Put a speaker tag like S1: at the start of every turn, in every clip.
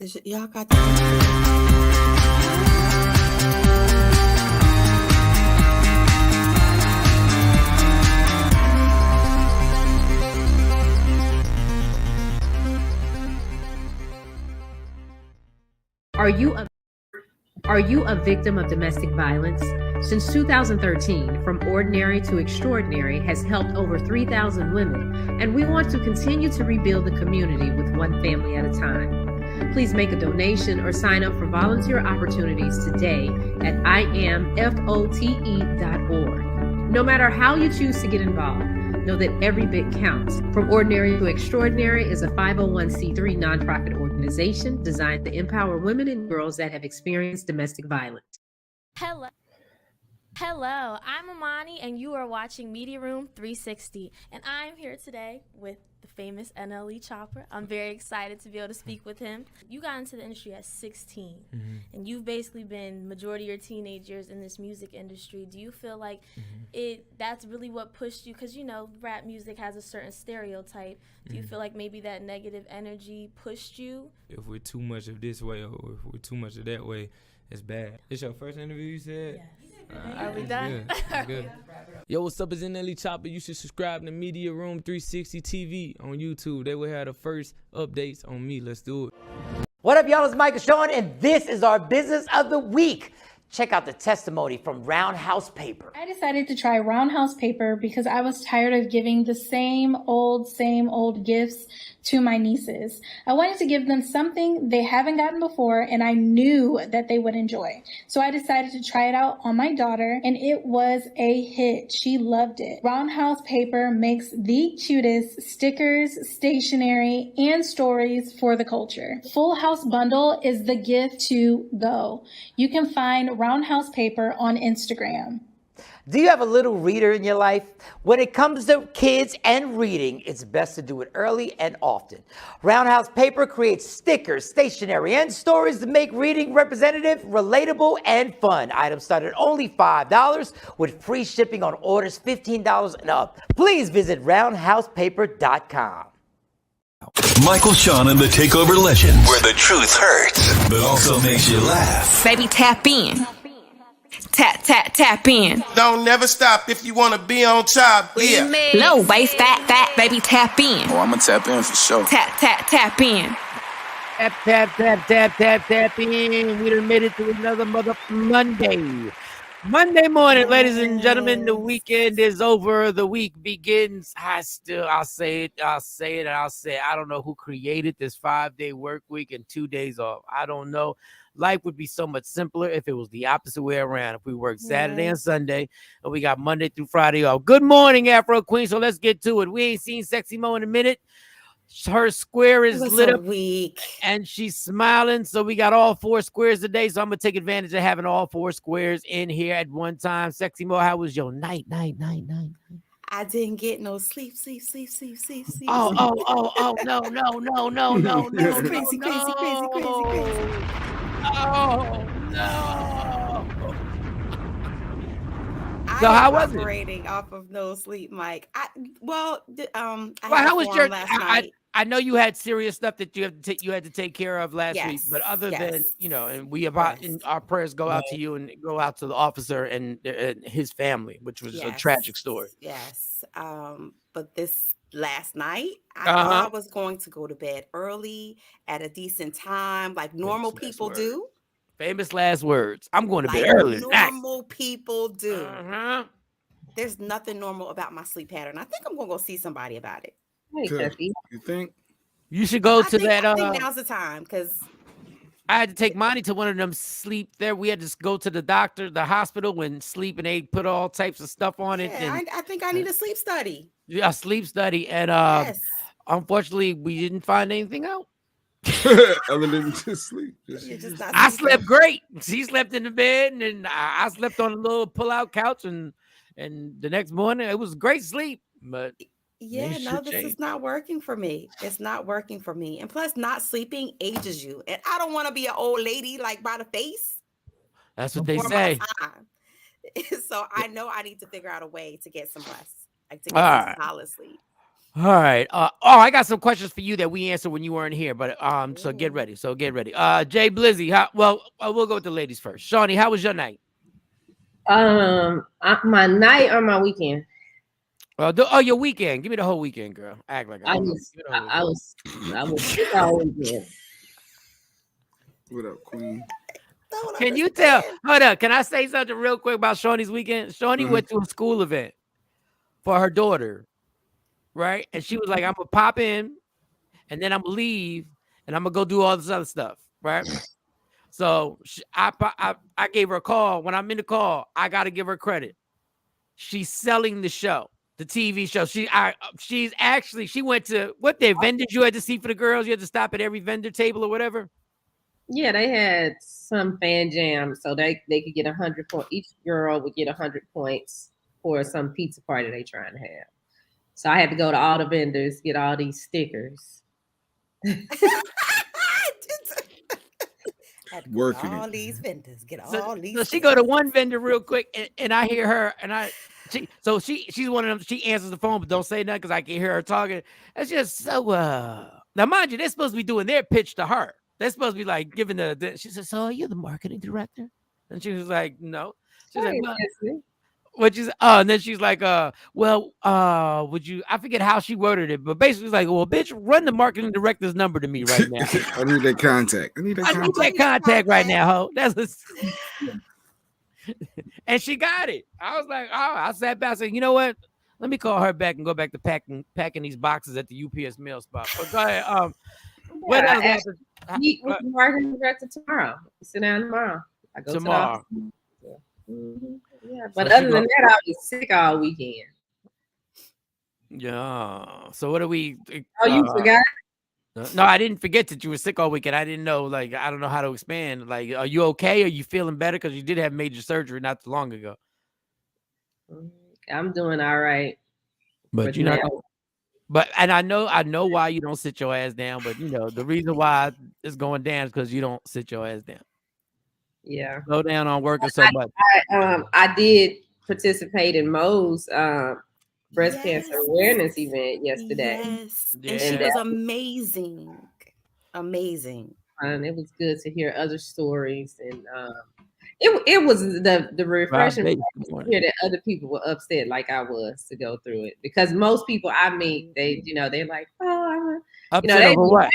S1: Y'all got the
S2: Are you a victim of domestic violence? Since 2013, From Ordinary to Extraordinary has helped over 3,000 women, and we want to continue to rebuild the community with one family at a time. Please make a donation or sign up for volunteer opportunities today at IamFote.org. No matter how you choose to get involved, know that every bit counts. From Ordinary to Extraordinary is a 501c3 nonprofit organization designed to empower women and girls that have experienced domestic violence.
S3: Hello, I'm Amani, and you are watching Media Room 360, and I'm here today with the famous NLE Chopper. I'm very excited to be able to speak with him. You got into the industry at 16, and you've basically been majority of your teenage years in this music industry. Do you feel like that's really what pushed you? Because, you know, rap music has a certain stereotype. Do you feel like maybe that negative energy pushed you?
S4: If we're too much of this way or if we're too much of that way, it's bad. This your first interview, you said?
S3: Yes. Are we done?
S4: Good. Yo, what's up? It's NLE Chopper. You should subscribe to Media Room 360 TV on YouTube. They will have the first updates on me. Let's do it.
S5: What up, y'all? It's Michael Shawn, and this is our Business of the Week. Check out the testimony from Roundhouse Paper.
S6: I decided to try Roundhouse Paper because I was tired of giving the same old gifts to my nieces. I wanted to give them something they haven't gotten before, and I knew that they would enjoy. So I decided to try it out on my daughter, and it was a hit. She loved it. Roundhouse Paper makes the cutest stickers, stationery, and stories for the culture. Full House Bundle is the gift to go. You can find Roundhouse Paper on Instagram.
S5: Do you have a little reader in your life? When it comes to kids and reading, it's best to do it early and often. Roundhouse Paper creates stickers, stationery, and stories to make reading representative, relatable, and fun. Items start at only $5 with free shipping on orders $15 and up. Please visit roundhousepaper.com.
S7: Michael Shawn and the Takeover Legends, where the truth hurts, but also makes you laugh.
S8: Baby, tap in. Tap in.
S9: Don't never stop if you want to be on top. Yeah.
S8: Low bass, fat, baby, tap in.
S10: Oh, I'm gonna tap in for sure.
S8: Tap in.
S11: Tap in. We done made it to another Monday morning, ladies and gentlemen. The weekend is over. The week begins. I'll say it. I don't know who created this 5-day work week and 2 days off. I don't know. Life would be so much simpler if it was the opposite way around. If we worked Saturday and Sunday and we got Monday through Friday off. Good morning, Afro Queen. So let's get to it. We ain't seen Sexy Mo in a minute. Her square is lit up and she's smiling. So we got all 4 squares today. So I'm going to take advantage of having all 4 squares in here at one time. Sexy Mo, how was your night?
S1: I didn't get no sleep.
S11: Oh, no.
S1: Crazy.
S11: Oh, no.
S1: So
S11: how was it?
S1: Operating off of no sleep, Mike. How
S11: was your
S1: last night?
S11: I know you had serious stuff that you had to take care of last week, but other than, you know, and and our prayers go out to you and go out to the officer and his family, which was a tragic story.
S1: Yes. But this last night, I thought I was going to go to bed early at a decent time, like normal people do.
S11: Famous last words. I'm going to bed early.
S1: Normal people do. There's nothing normal about my sleep pattern. I think I'm going to go see somebody about it.
S10: You think?
S11: You should go to that.
S1: I think now's the time because
S11: I had to take Monty to one of them sleep there. We had to go to the doctor, the hospital, and sleep, and they put all types of stuff on it.
S1: Yeah,
S11: and
S1: I think I need a sleep study.
S11: Yeah, a sleep study. And unfortunately, we didn't find anything out.
S10: Ellen didn't just sleep.
S11: I slept great. She slept in the bed, and I slept on a little pull-out couch, and the next morning it was great sleep. But
S1: this is not working for me. It's not working for me. And plus, not sleeping ages you. And I don't want to be an old lady like by the face.
S11: That's what they say.
S1: So I know I need to figure out a way to get some rest, like to get some solid sleep.
S11: All right. I got some questions for you that we answered when you weren't here, but so get ready. Jay Blizzy, we'll go with the ladies first. Shawnee, how was your night?
S2: My night or my weekend?
S11: Your weekend. Give me the whole weekend, girl. Act like
S2: I was sick all weekend.
S10: What up, Queen?
S11: Can you tell? Hold up. Can I say something real quick about Shawnee's weekend? Shawnee went to a school event for her daughter, right? And she was like, I'm gonna pop in and then I'm gonna leave and I'm gonna go do all this other stuff, right? So I gave her a call. When I'm in the call, I gotta give her credit. She's selling the show, the TV show. She went to what the vendors you had to see for the girls. You had to stop at every vendor table or whatever.
S2: Yeah, they had some fan jam, so they could get 100 points. Each girl would get 100 points for some pizza party they trying to have. So I had to go to all the vendors, get all these stickers.
S10: Working
S1: all these vendors, get
S11: so,
S1: all these.
S11: So she go to one vendor real quick, and I hear her, and she's one of them. She answers the phone, but don't say nothing because I can hear her talking. It's just so. Now, mind you, they're supposed to be doing their pitch to her. They're supposed to be like giving she said, "So are you the marketing director?" And she was like, "No." She's like, "Well, which is and then she's like, would you?" I forget how she worded it, but basically, like, "Well, bitch, run the marketing director's number to me right now.
S10: I need that contact. I need that
S11: contact right now, ho." And she got it. I was like, "Oh," I sat back and said, "You know what? Let me call her back and go back to packing these boxes at the UPS mail spot." But go ahead. What else happened?
S2: Meet with the marketing director tomorrow. Sit down tomorrow. I go
S11: tomorrow.
S2: Yeah, but other than that, I was sick all weekend.
S11: Yeah. So what are we?
S2: Oh, you forgot?
S11: No, I didn't forget that you were sick all weekend. I didn't know. Like, I don't know how to expand. Like, are you okay? Are you feeling better? Because you did have major surgery not too long ago.
S2: I'm doing all right.
S11: But you're not. And I know why you don't sit your ass down. But the reason why it's going down is because you don't sit your ass down.
S2: Yeah.
S11: Slow down on working so much.
S2: I did participate in Mo's breast cancer awareness event yesterday.
S1: Yes. And she was amazing. Amazing.
S2: And it was good to hear other stories, and it was the refreshing to hear that other people were upset like I was to go through it, because most people I meet, they're like, oh,
S11: upset over what?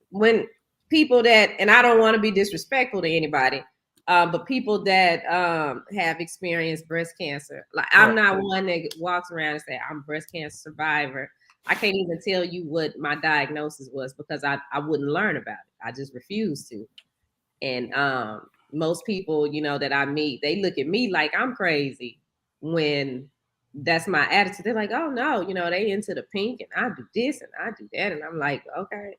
S2: When people that, and I don't want to be disrespectful to anybody, but people that have experienced breast cancer, like I'm not one that walks around and say I'm a breast cancer survivor. I can't even tell you what my diagnosis was because I wouldn't learn about it. I just refuse to. And most people, that I meet, they look at me like I'm crazy when that's my attitude. They're like, oh no, they into the pink and I do this and I do that. And I'm like, okay,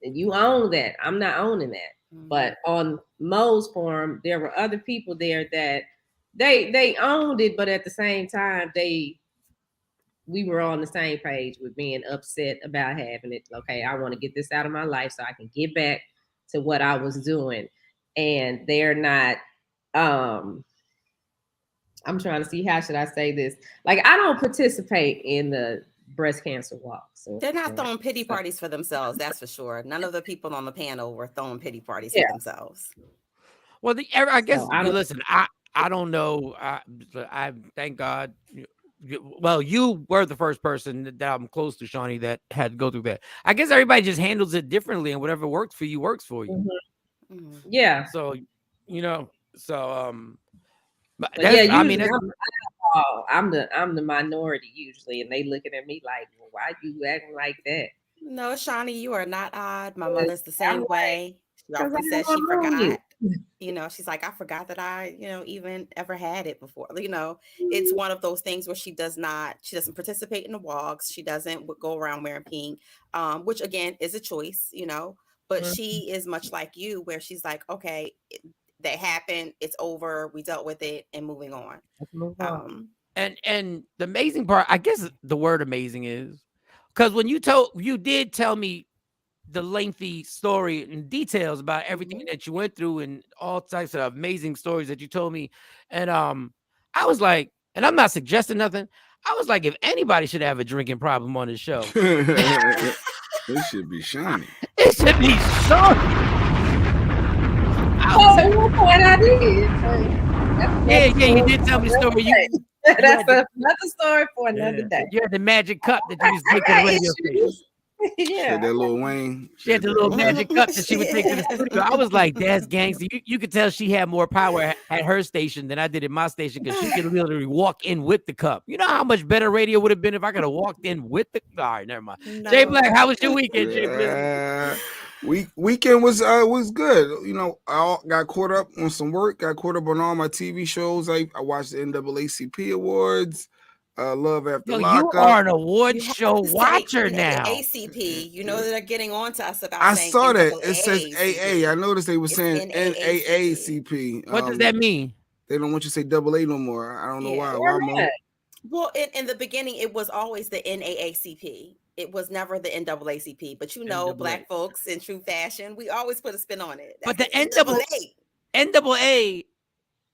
S2: you own that. I'm not owning that. But on Mo's forum, there were other people there that they owned it, but at the same time, we were on the same page with being upset about having it. Okay, I want to get this out of my life so I can get back to what I was doing. And they're not, I'm trying to see, how should I say this? Like, I don't participate in the breast cancer walk. So
S1: they're not throwing pity parties for themselves, that's for sure. None of the people on the panel were throwing pity parties for themselves.
S11: Well, I guess, listen, I don't know. I thank God. Well, you were the first person that I'm close to, Shawnee, that had to go through that. I guess everybody just handles it differently, and whatever works for you works for you.
S2: Mm-hmm. Mm-hmm. Yeah.
S11: So,
S2: but yeah, I'm the minority usually, and they looking at me like, well, why you acting like that?
S1: No, Shawnee, you are not odd. My mother's the same way. She often says she forgot. She's like, I forgot that I, even ever had it before. It's one of those things where she doesn't participate in the walks. She doesn't go around wearing pink, which again is a choice, but she is much like you, where she's like, okay, that happened. It's over. We dealt with it and moving on.
S11: And the amazing part, I guess the word amazing is because when you did tell me the lengthy story and details about everything that you went through and all types of amazing stories that you told me. And I was like, and I'm not suggesting nothing. I was like, if anybody should have a drinking problem on the show,
S10: It should be SHANI.
S11: it should be Shawn.
S12: At one point I did.
S11: Yeah, you did tell me the story.
S12: That's another story for another day.
S11: You had the magic cup that you used to take to the radio station.
S10: Yeah, that Lil Wayne.
S11: She had the little magic cup that she would take to the studio. I was like, that's gangster. You could tell she had more power at her station than I did at my station because she could literally walk in with the cup. You know how much better radio would have been if I could have walked in with the. All right, never mind. No. Jay Black, how was your weekend, Jay Black?
S10: Weekend was good. You know, I got caught up on some work. Got caught up on all my TV shows. I watched the NAACP awards. Love After Lockup.
S11: You are an award show watcher now.
S1: ACP, you know they're getting on to us about.
S10: I saw that it says AA. I noticed they were saying NAACP.
S11: What does that mean?
S10: They don't want you to say AA no more. I don't know why.
S1: Well, in the beginning, it was always the NAACP. It was never the NAACP. But you know, Black folks in true fashion, we always put a spin on it.
S11: But the NAA.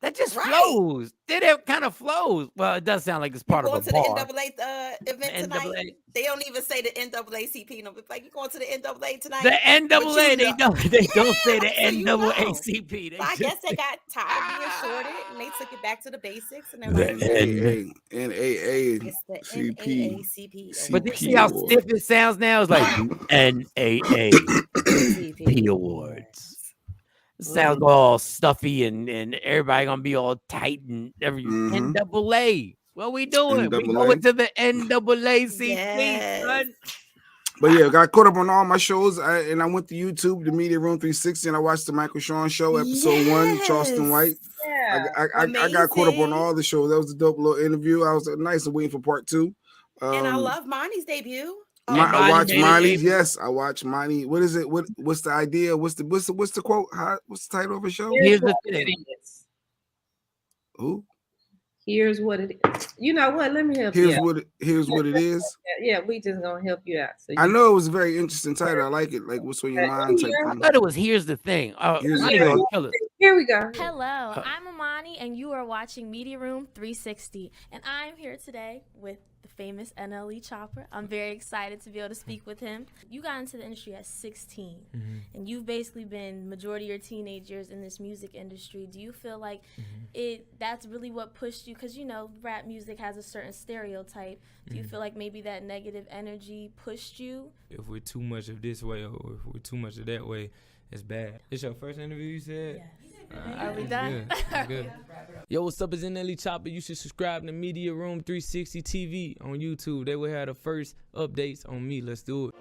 S11: That just flows. It kind of flows. Well, it does sound like it's part of a bar.
S1: Going to the NAA event tonight. They don't even say the NAACP. No, like you going to the NAA tonight?
S11: The NAA. They don't say the NAACP.
S1: I guess they got tired of being shorted and they took it back to the basics. And they're like,
S10: NAACP.
S11: But you see how stiff it sounds now? It's like NAACP Awards. Sounds all stuffy and everybody gonna be all tight and everything. NAA. What we doing? We going to the NAACP, son.
S10: But yeah, got caught up on all my shows. I went to YouTube, the Media Room 360, and I watched the Michael Shawn Show, episode 1, Charleston White. Yeah, I got caught up on all the shows. That was a dope little interview. I was nice and waiting for part 2.
S1: And I love Monty's debut.
S10: I watched Miley's. Yes, I watched Miley. What is it? What's the idea? What's the quote? What's the title of the show?
S12: Here's what it is.
S10: Who?
S12: Here's what it is. You know what? Let me help you out.
S10: Here's what it is.
S12: Yeah, we just gonna help you out. So
S10: I know it was a very interesting title. I like it. Like what's on your mind?
S11: I thought it was Here's the Thing.
S12: Here we go.
S3: Hello, I'm Amani, and you are watching Media Room 360, and I'm here today with the famous NLE Chopper. I'm very excited to be able to speak with him. You got into the industry at 16, and you've basically been majority of your teenage years in this music industry. Do you feel like that's really what pushed you? Because, you know, rap music has a certain stereotype. Do you feel like maybe that negative energy pushed you?
S4: If we're too much of this way or if we're too much of that way, it's bad. It's your first interview, you said?
S3: Yes. Are we done?
S4: Good. Yo, what's up? It's NLE Chopper. You should subscribe to Media Room 360 TV on YouTube. They will have the first updates on me. Let's do it.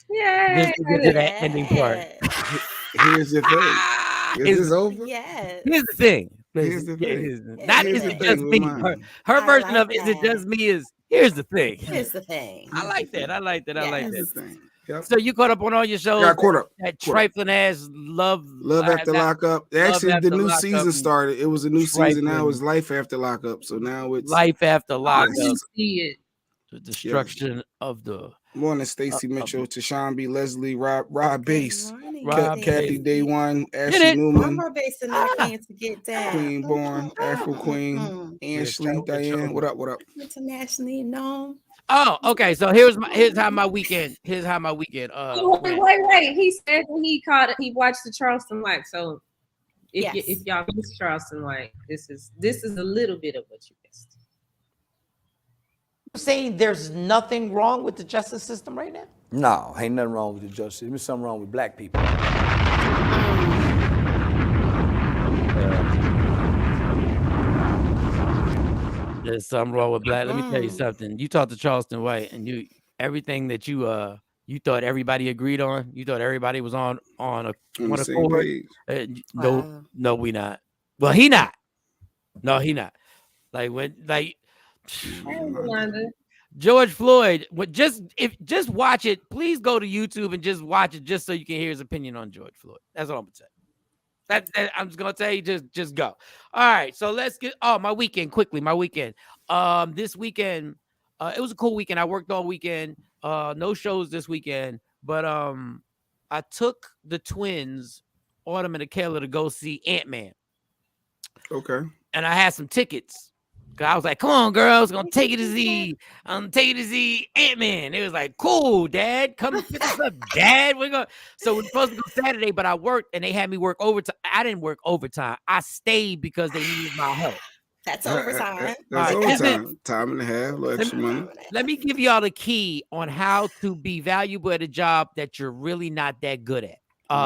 S12: Yay!
S11: Get to that ending part.
S10: Here's the thing. Is this over?
S1: Yes.
S11: Here's the thing.
S10: Here's the thing.
S11: Not is it just me. Her version of is it just me is here's the thing.
S1: Here's the thing.
S11: I like that. I like that.
S10: Yep.
S11: So you caught up on all your shows.
S10: Got caught up.
S11: That trifling ass love
S10: After Lockup. Actually, the new season started. It was a new season. Now it's Life After Lockup. So now it's
S11: Life After Lockup.
S12: See it.
S11: The destruction of the.
S10: Morning, Stacey Mitchell, Tashawn B. Leslie, Rob Bass,
S11: Rob
S10: Kathy Day One, Ashley Newman,
S1: Rob Bass and I came to get down.
S10: Queen Born, Afro Queen, Ashley, Diane. What up?
S1: Internationally known.
S11: Oh, okay. So here's how my weekend. Wait.
S12: He said he watched the Charleston White. So if y'all missed Charleston White, this is a little bit of what you missed.
S5: Saying there's nothing wrong with the justice system right now?
S13: No, ain't nothing wrong with the justice system. There's something wrong with black people.
S11: There's something wrong with black. Let me tell you something. You talked to Charleston White, and everything that you thought everybody agreed on. You thought everybody was on one accord. No, we not. Well, he not. No, he not. George Floyd, just watch it. Please go to YouTube and just watch it, just so you can hear his opinion on George Floyd. That's all I'm gonna say. That I'm just gonna tell you, just go. All right, so let's get my weekend quickly. My weekend. This weekend, it was a cool weekend. I worked all weekend. No shows this weekend, but I took the twins, Autumn and Akela, to go see Ant-Man.
S10: Okay.
S11: And I had some tickets. Cause I was like, come on, girls, I'm taking to see Ant-Man. It was like, cool, Dad. Come pick us up, Dad. We're going. So we're supposed to go Saturday, but I worked and they had me work overtime. I didn't work overtime. I stayed because they needed my help.
S1: That's overtime.
S10: That's overtime. Time and a half, a little extra money.
S11: Let me give y'all the key on how to be valuable at a job that you're really not that good at.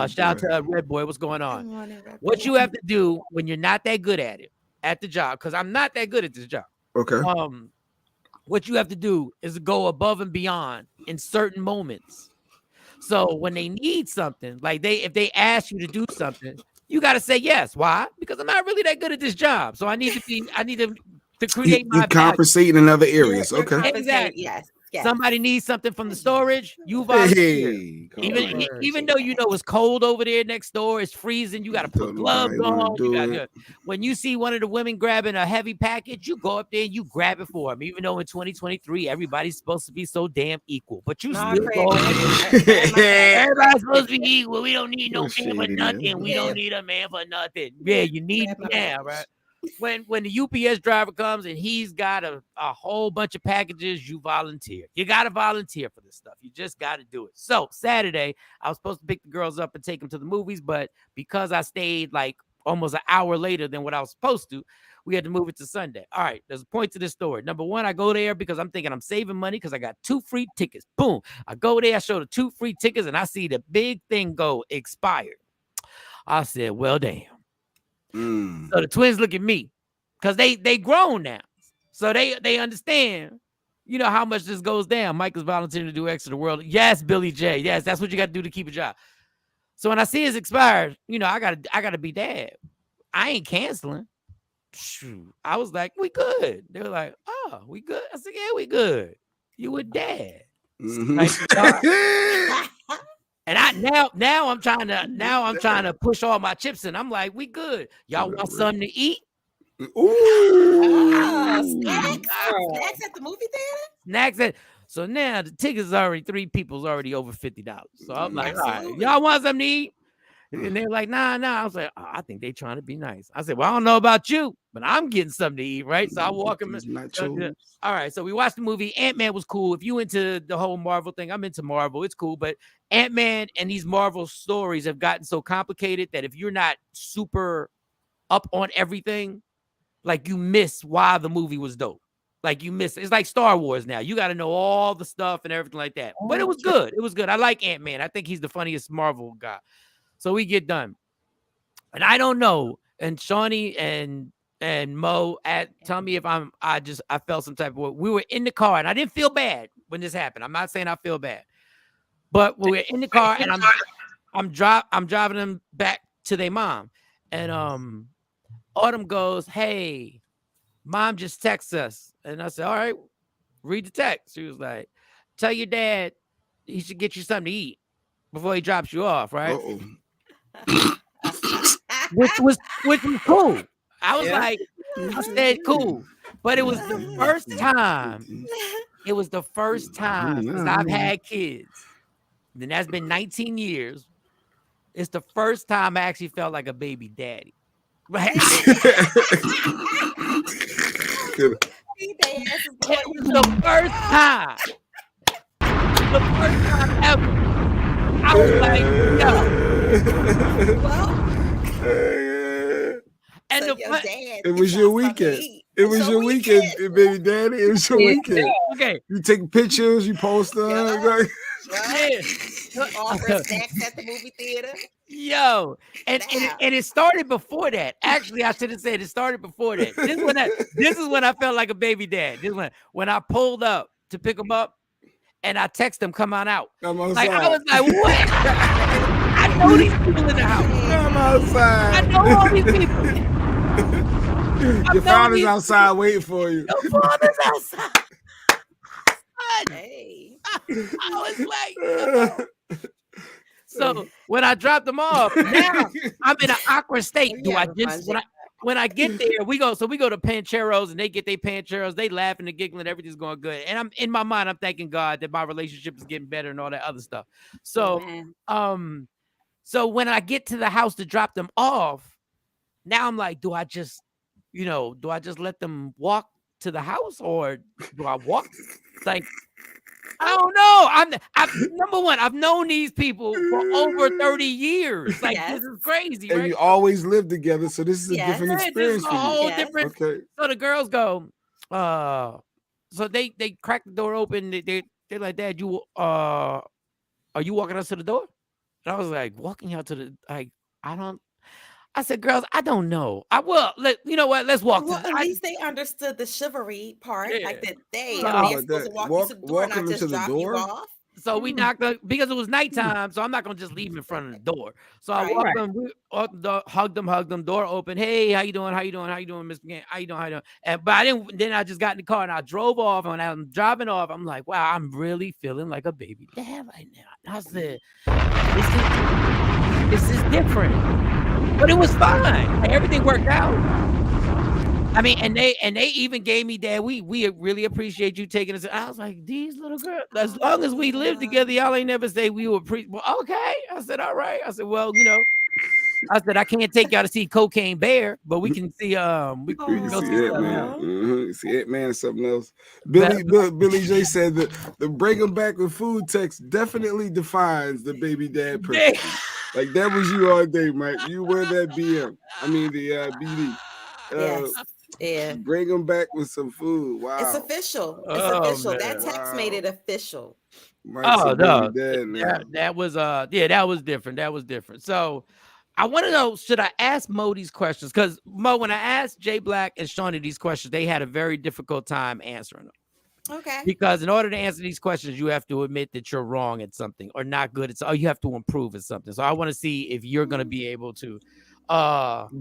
S11: Shout out to Red Boy. What's going on? What you have to do when you're not that good at it, at the job, because I'm not that good at this job.
S10: Okay.
S11: What you have to do is go above and beyond in certain moments. So when they need something, like if they ask you to do something, you got to say yes. Why? Because I'm not really that good at this job. So I need to create my
S10: compensate in other areas. Okay.
S11: Exactly.
S1: Yes.
S11: Somebody needs something from the storage, you volunteer. Even though you know it's cold over there next door, it's freezing, you got to put gloves on. When you see one of the women grabbing a heavy package, you go up there and you grab it for them. Even though in 2023, everybody's supposed to be so damn equal, but you still go. Everybody's supposed to be equal. We don't need no man for nothing. We don't need a man for nothing. Yeah, you need me now, right? When the UPS driver comes and he's got a whole bunch of packages, you volunteer. You got to volunteer for this stuff. You just got to do it. So Saturday, I was supposed to pick the girls up and take them to the movies, but because I stayed like almost an hour later than what I was supposed to, we had to move it to Sunday. All right, there's a point to this story. Number one, I go there because I'm thinking I'm saving money because I got 2 free tickets. Boom. I go there, I show the 2 free tickets, and I see the big thing go expired. I said, well, damn. So the twins look at me because they grown now. So they understand, you know, how much this goes down. Mike is volunteering to do X to the world. Yes, Billy J. Yes, that's what you got to do to keep a job. So when I see it's expired, you know, I gotta be Dad. I ain't canceling. Shoot. I was like, we good. They were like, oh, we good. I said, yeah, we good. You with Dad. Like, and now I'm trying to push all my chips in. I'm like, we good. Y'all want something to eat?
S1: Ooh. Snacks at the movie theater?
S11: So now the tickets already, 3 people's already over $50. So I'm like, all right, y'all want something to eat? And they're like, nah. I was like, I think they trying to be nice. I said, well, I don't know about you, but I'm getting something to eat, right? So I walk them. All right, so we watched the movie. Ant-Man was cool. If you into the whole Marvel thing, I'm into Marvel. It's cool, but Ant-Man and these Marvel stories have gotten so complicated that if you're not super up on everything, like you miss why the movie was dope. Like you miss it. It's like Star Wars now. You got to know all the stuff and everything like that. But it was good. It was good. I like Ant-Man. I think he's the funniest Marvel guy. So we get done. And I don't know. And Shawnee and Mo tell me if I felt some type of way. We were in the car and I didn't feel bad when this happened. I'm not saying I feel bad. But we were in the car and I'm driving them back to their mom. And Autumn goes, hey, Mom just texts us. And I said, all right, read the text. She was like, tell your dad he should get you something to eat before he drops you off, right? which was cool. I was like, I said cool. But it was the first time. It was the first time since I've had kids. And that's been 19 years. It's the first time I actually felt like a baby daddy. Right? It was the first time. The first time ever. I was like, yo.
S1: Well,
S10: and
S1: so
S10: it was your weekend. It was your weekend, baby daddy. It was your weekend.
S11: Okay.
S10: You take pictures, you post them.
S1: Offer snacks at the movie theater.
S11: Yo, and it started before that. Actually, I should have said it started before that. This is when I felt like a baby dad. This when I pulled up to pick him up, and I text him, "Come on out." Like I was like, "What?" I know these people in the house.
S10: Come outside.
S11: I know all these people.
S10: Your father's outside waiting for you.
S11: Your father's outside.
S1: Hey,
S11: I was like. So when I dropped them off, now I'm in an awkward state. Do I just when I get there, we go to Pancheros and they get their Pancheros. They laughing and giggling. Everything's going good. And I'm in my mind, I'm thanking God that my relationship is getting better and all that other stuff. So, so when I get to the house to drop them off, now I'm like, do I just let them walk to the house or do I walk? Like, I don't know. Number one, I've known these people for over 30 years. Like, this is crazy,
S10: and
S11: right?
S10: you always live together, so this is a different experience for you.
S11: Whole different.
S10: Okay.
S11: So the girls go, so they crack the door open. They're like, Dad, are you walking us to the door? And I was like, walking out to the, like, I said, girls, I don't know. You know what? Let's walk.
S1: Well, at least they understood the chivalry part, like that they're supposed to walk you to the door, not just drop you off.
S11: So we knocked because it was nighttime, so I'm not gonna just leave them in front of the door. So I walked them, hugged them, door open. Hey, how you doing? How you doing, Mr. McGann? How you doing? But I didn't. Then I just got in the car and I drove off. And I'm driving off. I'm like, wow, I'm really feeling like a baby dad right now. I said, this is different, but it was fine. Like, everything worked out. I mean, and they even gave me, Dad, we really appreciate you taking us. I was like, these little girls, as long as we live together, y'all ain't never say we were well, okay. I said, all right. I said, well, I said, I can't take y'all to see Cocaine Bear, but we can see we can go see
S10: Ant-Man. See Ant-Man or something else. Billy J said that the bring them back with food text definitely defines the baby dad person. Like, that was you all day, Mike. You wear that BD.
S1: Yeah.
S10: Bring them back with some food. Wow.
S1: It's official. It's official. Man. That text made it official.
S11: No. That was different. That was different. So I want to know, should I ask Mo these questions? Because Mo, when I asked Jay Black and Shawnee these questions, they had a very difficult time answering them.
S1: Okay.
S11: Because in order to answer these questions, you have to admit that you're wrong at something or not good at something. Or you have to improve at something. So I want to see if you're going to be able to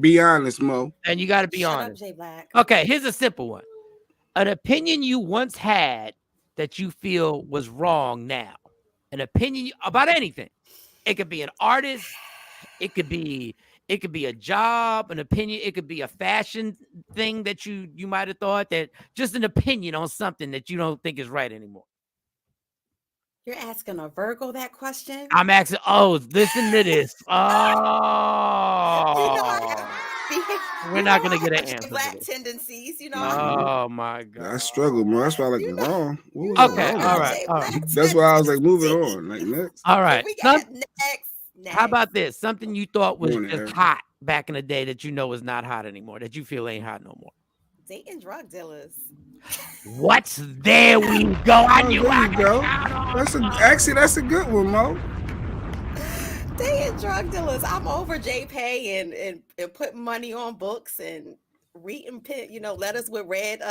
S10: be honest, Mo.
S11: And you got to be honest.
S1: Shut up, Jay Black.
S11: Okay, here's a simple one. An opinion you once had that you feel was wrong now. An opinion about anything. It could be an artist. It could be a job, an opinion. It could be a fashion thing that you might have thought, that just an opinion on something that you don't think is right anymore.
S1: You're asking a Virgo that question?
S11: I'm asking, listen to this. We're not going to get an answer.
S1: Black tendencies,
S11: Oh, my God.
S10: I struggle, man. That's why I like wrong.
S11: Okay, all right.
S10: That's why I was like, moving on. Like, next.
S11: All right.
S1: Next.
S11: How about this? Something you thought was just hot back in the day that is not hot anymore, that you feel ain't hot no more.
S1: Dating drug dealers.
S11: What? There we go. I knew I could count on.
S10: That's a good one, Mo.
S1: Dating drug dealers. I'm over JPay and putting money on books and reading letters with red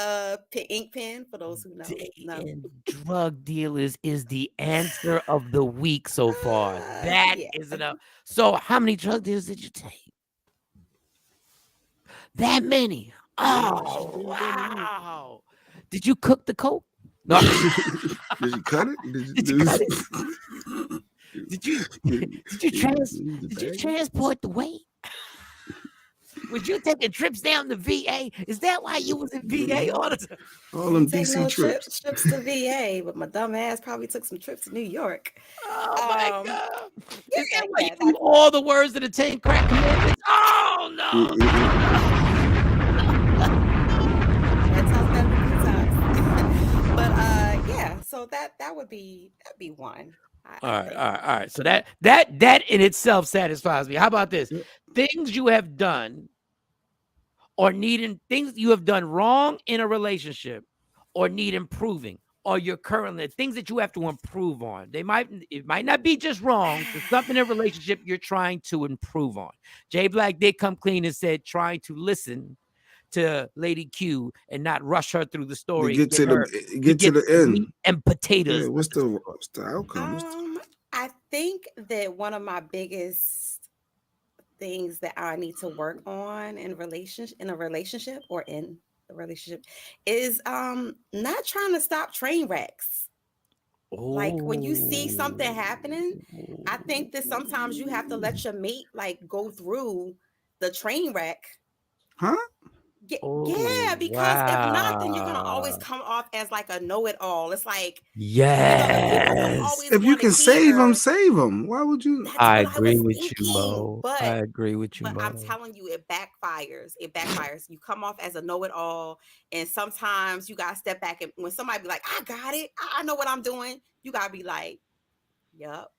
S1: ink pen for those who know.
S11: Dating drug dealers is the answer of the week so far. That is enough. So how many drug dealers did you take? That many. Oh, wow. Did you cook the coke? No.
S10: Did you cut it?
S11: Did you cut it? Did you transport the weight? Was you taking trips down to VA? Is that why you was in VA all the time?
S10: All them DC trips.
S1: Trips to VA, but my dumb ass probably took some trips to New York.
S11: Oh my God. Is that why you do all the words of the 10 crack commandments? Oh no.
S1: So that would be one.
S11: All right. So that in itself satisfies me. How about this? Things you have done things you have done wrong in a relationship or need improving, or you're currently things that you have to improve on. It might not be just wrong, but something in a relationship you're trying to improve on. Jay Black did come clean and said trying to listen to Lady Q and not rush her through the story.
S10: Get to the end.
S11: Meat and potatoes.
S10: Yeah, what's the outcome?
S1: I think that one of my biggest things that I need to work on in a relationship is not trying to stop train wrecks. Like when you see something happening, I think that sometimes you have to let your mate go through the train wreck
S10: Huh?
S1: Yeah, because if not, then you're gonna always come off as like a know-it-all. It's like, people don't always
S10: If you
S1: want to
S10: can save them,
S1: hear.
S10: save them. Why would you?
S1: That's
S11: I
S1: what I
S11: agree
S1: was
S11: with you,
S1: thinking,
S11: Mo.
S1: but
S11: I agree with you,
S1: I'm
S11: Mo.
S1: telling you, it backfires. It backfires. You come off as a know-it-all, and sometimes you gotta step back. And when somebody be like, "I got it. I know what I'm doing," you gotta be like, "Yup."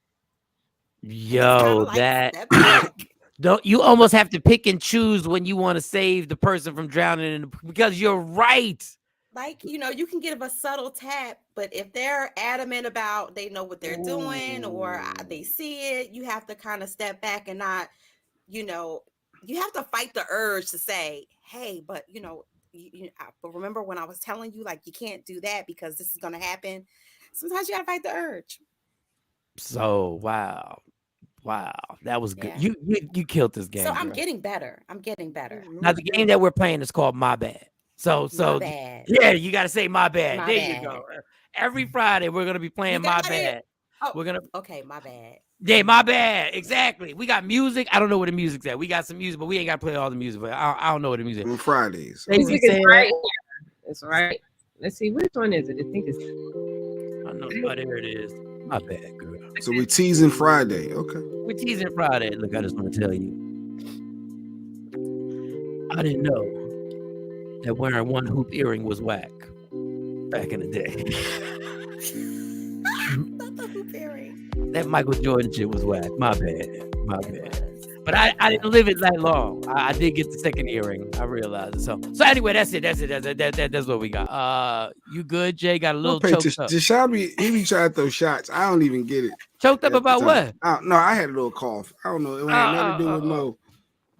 S1: And just kind
S11: Yo,
S1: of like
S11: that
S1: step back.
S11: don't you almost have to pick and choose when you want to save the person from drowning in the, because you're right.
S1: Like, you can give a subtle tap, but if they're adamant about they know what they're doing or they see it, you have to kind of step back and not, you have to fight the urge to say, hey, but but remember when I was telling you, like, you can't do that because this is going to happen. Sometimes you got to fight the urge.
S11: So wow, that was good. You killed this game.
S1: So I'm
S11: girl.
S1: getting better.
S11: Now the game that we're playing is called My Bad. So
S1: My bad.
S11: yeah, you got to say my bad.
S1: My
S11: There
S1: bad.
S11: you go. Every Friday we're gonna be playing My Bad.
S1: Oh,
S11: we're gonna.
S1: Okay, my bad.
S11: Yeah, my bad. Exactly. We got music. I don't know where the music's at. We got some music, but we ain't got to play all the music. But I don't know what the music is.
S10: On Fridays.
S12: Music is right here. It's right. Let's see, which one is it? I think it's.
S11: I know. Oh, there it is. My bad, girl.
S10: So we teasing Friday. Okay.
S11: We're teasing Friday. Look, I just want to tell you. I didn't know that wearing one hoop earring was whack back in the day.
S1: Not the hoop earring.
S11: That Michael Jordan shit was whack. My bad. But I didn't live it that long. I did get the second earring. I realized it. So anyway, that's it. That's what we got. You good, Jay? Got a little choked up.
S10: He be trying to throw shots. I don't even get it.
S11: Choked up about what?
S10: No, I had a little cough. I don't know. It had nothing to do with Mo.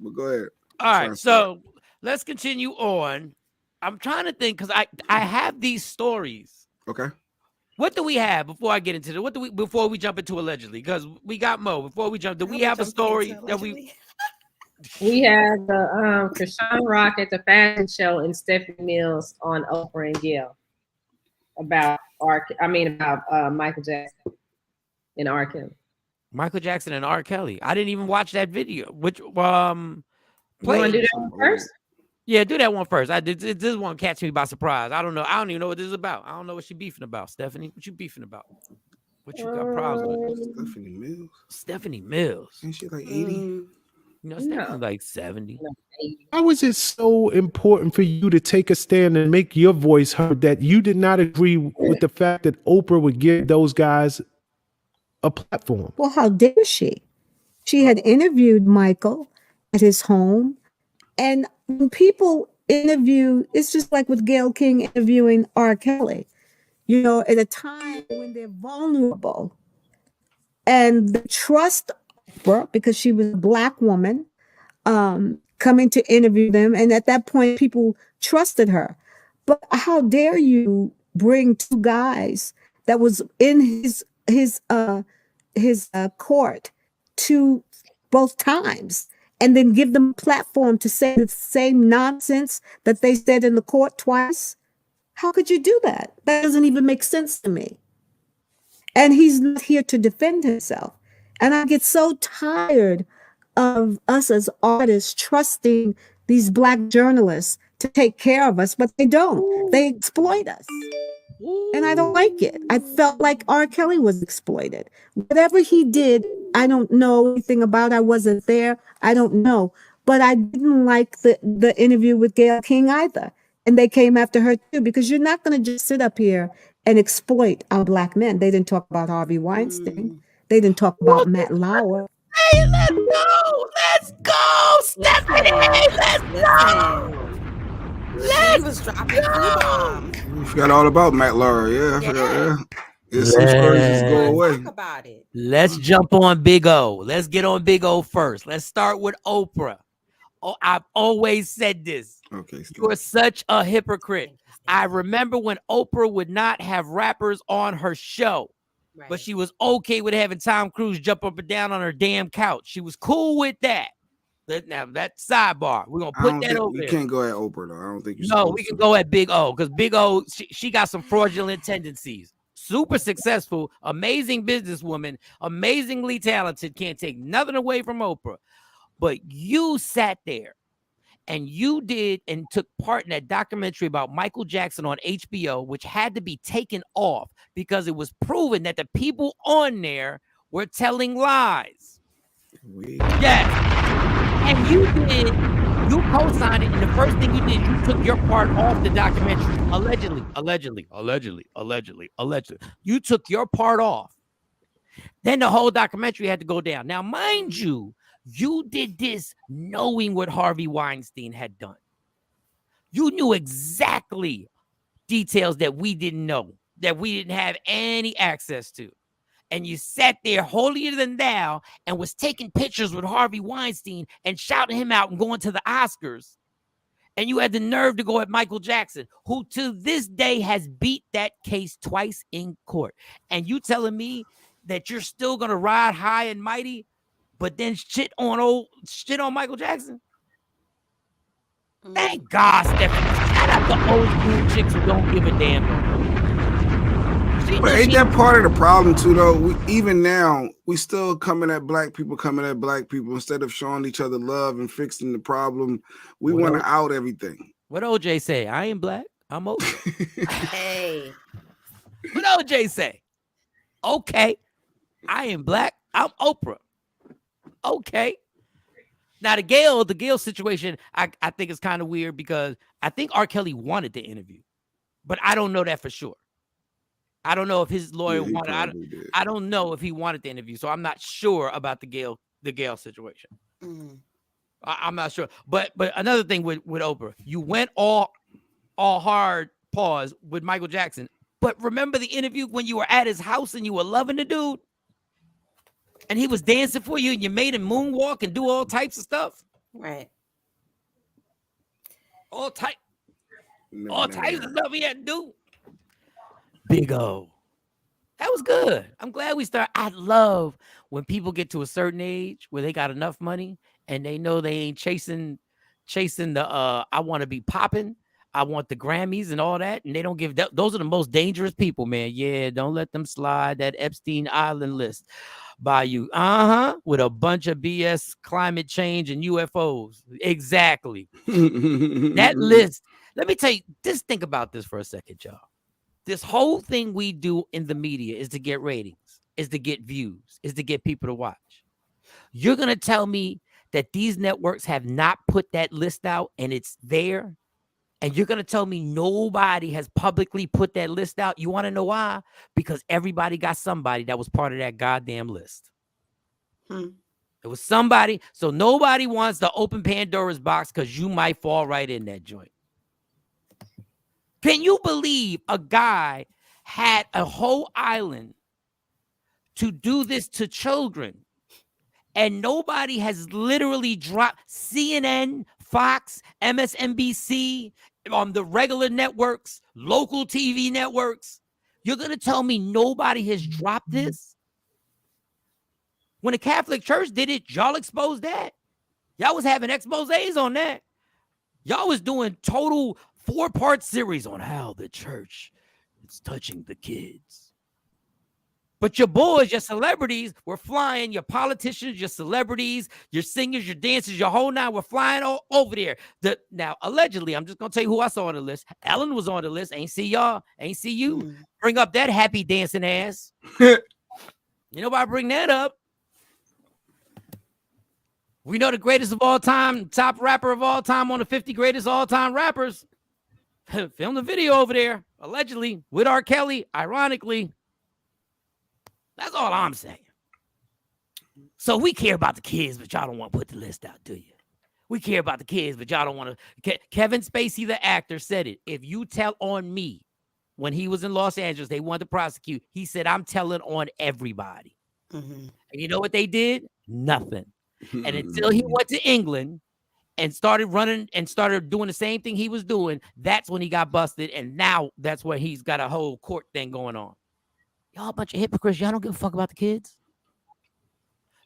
S10: But go ahead.
S11: All right, so let's continue on. I'm trying to think because I have these stories.
S10: Okay.
S11: What do we have before I get into it? Before we jump into allegedly? Because we got Mo. Before we jump, do we have a story that we?
S12: We have the Krishan Rock at the fashion show and Stephanie Mills on Oprah and Gail about Michael Jackson and R. Kelly.
S11: Michael Jackson and R. Kelly. I didn't even watch that video. Which
S12: You want to do that one first?
S11: Yeah, do that one first. This one catch me by surprise. I don't know. I don't even know what this is about. I don't know what she beefing about. Stephanie, what you beefing about? What you got problems with?
S10: Stephanie Mills.
S11: Stephanie Mills.
S10: Ain't she like 80?
S11: Stephanie's like 70.
S14: How is it so important for you to take a stand and make your voice heard that you did not agree with the fact that Oprah would give those guys a platform?
S15: Well, how dare she? She had interviewed Michael at his home. And when people interview, it's just like with Gayle King interviewing R. Kelly, at a time when they're vulnerable. And they trust Oprah because she was a Black woman coming to interview them. And at that point, people trusted her. But how dare you bring two guys that was in his court to both times and then give them a platform to say the same nonsense that they said in the court twice? How could you do that? That doesn't even make sense to me. And he's not here to defend himself. And I get so tired of us as artists trusting these Black journalists to take care of us, but they don't. They exploit us. And I don't like it. I felt like R. Kelly was exploited. Whatever he did, I don't know anything about. I wasn't there. I don't know. But I didn't like the interview with Gayle King either. And they came after her too, because you're not going to just sit up here and exploit our Black men. They didn't talk about Harvey Weinstein. They didn't talk about Matt Lauer.
S11: Hey, let's go! Let's go, Stephanie! Let's go!
S1: He was dropping bombs.
S10: You forgot all about Matt Lauer. Yeah, I forgot. Yeah. Some stories just go away.
S1: Talk about it.
S11: Let's jump on Big O. Let's get on Big O first. Let's start with Oprah. Oh, I've always said this.
S10: Okay.
S11: You are such a hypocrite. I remember when Oprah would not have rappers on her show, but she was okay with having Tom Cruise jump up and down on her damn couch. She was cool with that. Now that sidebar, we're gonna put that over there.
S10: You can't go at Oprah though. I don't think you.
S11: No, we can go at Big O because Big O, she got some fraudulent tendencies. Super successful, amazing businesswoman, amazingly talented. Can't take nothing away from Oprah. But you sat there And you did and took part in that documentary about Michael Jackson on HBO, which had to be taken off because it was proven that the people on there were telling lies. Yes. And you co-signed it, and the first thing you did, you took your part off the documentary. Allegedly. You took your part off. Then the whole documentary had to go down. Now, mind you, you did this knowing what Harvey Weinstein had done. You knew exactly details that we didn't know, that we didn't have any access to. And you sat there holier than thou and was taking pictures with Harvey Weinstein and shouting him out and going to the Oscars. And you had the nerve to go at Michael Jackson, who to this day has beat that case twice in court. And you telling me that you're still going to ride high and mighty, but then shit on Michael Jackson? Thank God, Stephanie. Shout out to old school chicks who don't give a damn.
S10: But ain't that part of the problem too, though? Even now, we still coming at black people instead of showing each other love and fixing the problem. We want to out everything.
S11: What OJ say? I ain't black. I'm Oprah.
S1: Hey.
S11: What OJ say? Okay. I ain't black. I'm Oprah. Okay. Now the Gayle situation, I think is kind of weird because I think R. Kelly wanted the interview, but I don't know that for sure. I don't know if his lawyer wanted. I don't know if he wanted the interview, so I'm not sure about the Gayle situation. I'm not sure. But another thing with Oprah, you went all hard pause with Michael Jackson. But remember the interview when you were at his house and you were loving the dude, and he was dancing for you, and you made him moonwalk and do all types of stuff.
S1: Right.
S11: All types of stuff he had to do. Big O. That was good. I'm glad we start. I love when people get to a certain age where they got enough money and they know they ain't chasing the I want to be popping. I want the Grammys and all that. And they don't give that. Those are the most dangerous people, man. Yeah, don't let them slide that Epstein Island list by you. With a bunch of BS climate change and UFOs. Exactly. That list. Let me tell you, just think about this for a second, y'all. This whole thing we do in the media is to get ratings, is to get views, is to get people to watch. You're going to tell me that these networks have not put that list out and it's there? And you're going to tell me nobody has publicly put that list out? You want to know why? Because everybody got somebody that was part of that goddamn list. It was somebody. So nobody wants to open Pandora's box because you might fall right in that joint. Can you believe a guy had a whole island to do this to children and nobody has literally dropped CNN, Fox, MSNBC, on the regular networks, local TV networks? You're going to tell me nobody has dropped this? When the Catholic Church did it, y'all exposed that. Y'all was having exposés on that. Y'all was doing total 4-part series on how the church is touching the kids. But your boys, your celebrities were flying, your politicians, your celebrities, your singers, your dancers, your whole nine were flying all over there. Now, allegedly, I'm just going to tell you who I saw on the list. Ellen was on the list. Ain't see y'all. Ain't see you. Bring up that happy dancing ass. You know why I bring that up? We know the greatest of all time, top rapper of all time on the 50 greatest all-time rappers. Filmed a video over there, allegedly, with R. Kelly, ironically. That's all I'm saying. So we care about the kids, but y'all don't want to put the list out, do you? We care about the kids, but y'all don't want to. Kevin Spacey, the actor, said it. If you tell on me, when he was in Los Angeles, they wanted to prosecute. He said, I'm telling on everybody. And you know what they did? Nothing. And until he went to England and started running and started doing the same thing he was doing, that's when he got busted. And now that's where he's got a whole court thing going on. Y'all a bunch of hypocrites. Y'all don't give a fuck about the kids.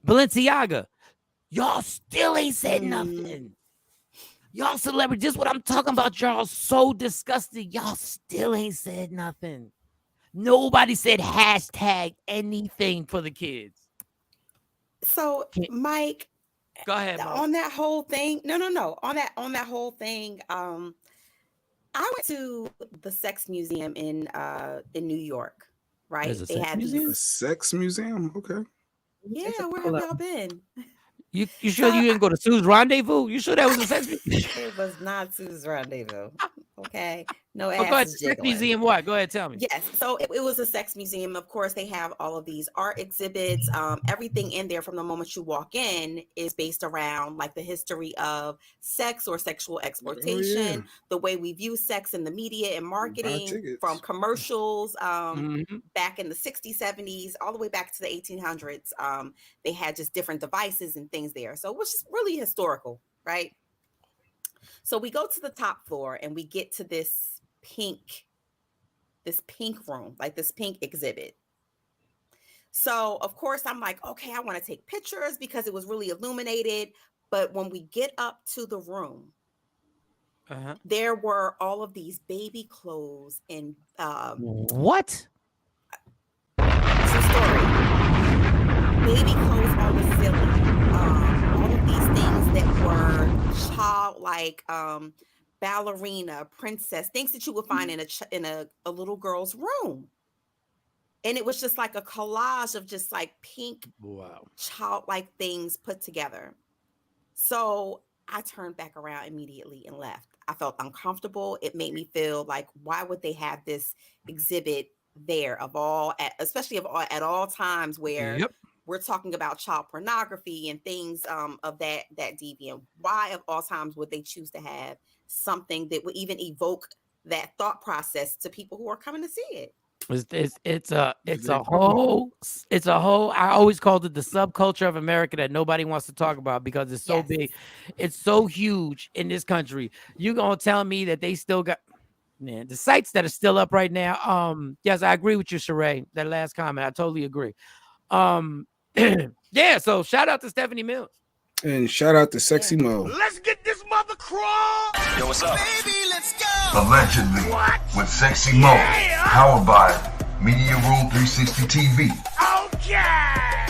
S11: Balenciaga, y'all still ain't said nothing. Y'all celebrities, this is what I'm talking about. Y'all so disgusting. Y'all still ain't said nothing. Nobody said hashtag anything for the kids.
S1: So, Mike,
S11: Go ahead, Mo.
S1: On that whole thing. No. On that whole thing. I went to the Sex Museum in New York. Right?
S11: There's a
S1: They
S11: sex
S1: had
S11: museum?
S10: A sex museum? Okay.
S1: Yeah, where have y'all been?
S11: You sure you didn't go to Sue's Rendezvous? You sure that was a sex museum?
S1: It was not Sue's Rendezvous. Okay. No
S11: Oh, go ahead.
S1: asses
S11: Sex
S1: jiggling.
S11: museum what? Go ahead, tell me.
S1: Yes, so it was a sex museum. Of course, they have all of these art exhibits. Everything in there from the moment you walk in is based around like the history of sex or sexual exploitation, the way we view sex in the media and marketing, from commercials back in the 60s, 70s, all the way back to the 1800s. They had just different devices and things there. So it was just really historical, right? So we go to the top floor and we get to this pink room, like this pink exhibit. So of course I'm like, okay, I want to take pictures because it was really illuminated. But when we get up to the room, there were all of these baby clothes and
S11: what?
S1: True story. Baby clothes on the ceiling. All of these things that were childlike, ballerina, princess, things that you would find in a little girl's room. And it was just like a collage of just like pink, childlike things put together. So I turned back around immediately and left. I felt uncomfortable. It made me feel like, why would they have this exhibit there especially at all times where we're talking about child pornography and things of that deviant? Why of all times would they choose to have something that would even evoke that thought process to people who are coming to see it?
S11: It's a whole I always called it the subculture of America that nobody wants to talk about because it's so big, it's so huge in this country. You gonna tell me that they still got the sites that are still up right now? Yes, I agree with you, Sheree. That last comment, I totally agree. Yeah, so shout out to Stephanie Mills.
S10: And shout out to Sexy Mo.
S9: Let's get this mother crawl.
S7: Yo, what's up?
S9: Baby, let's go.
S7: Allegedly with Sexy Mo, powered by Media Room 360 TV.
S9: Okay.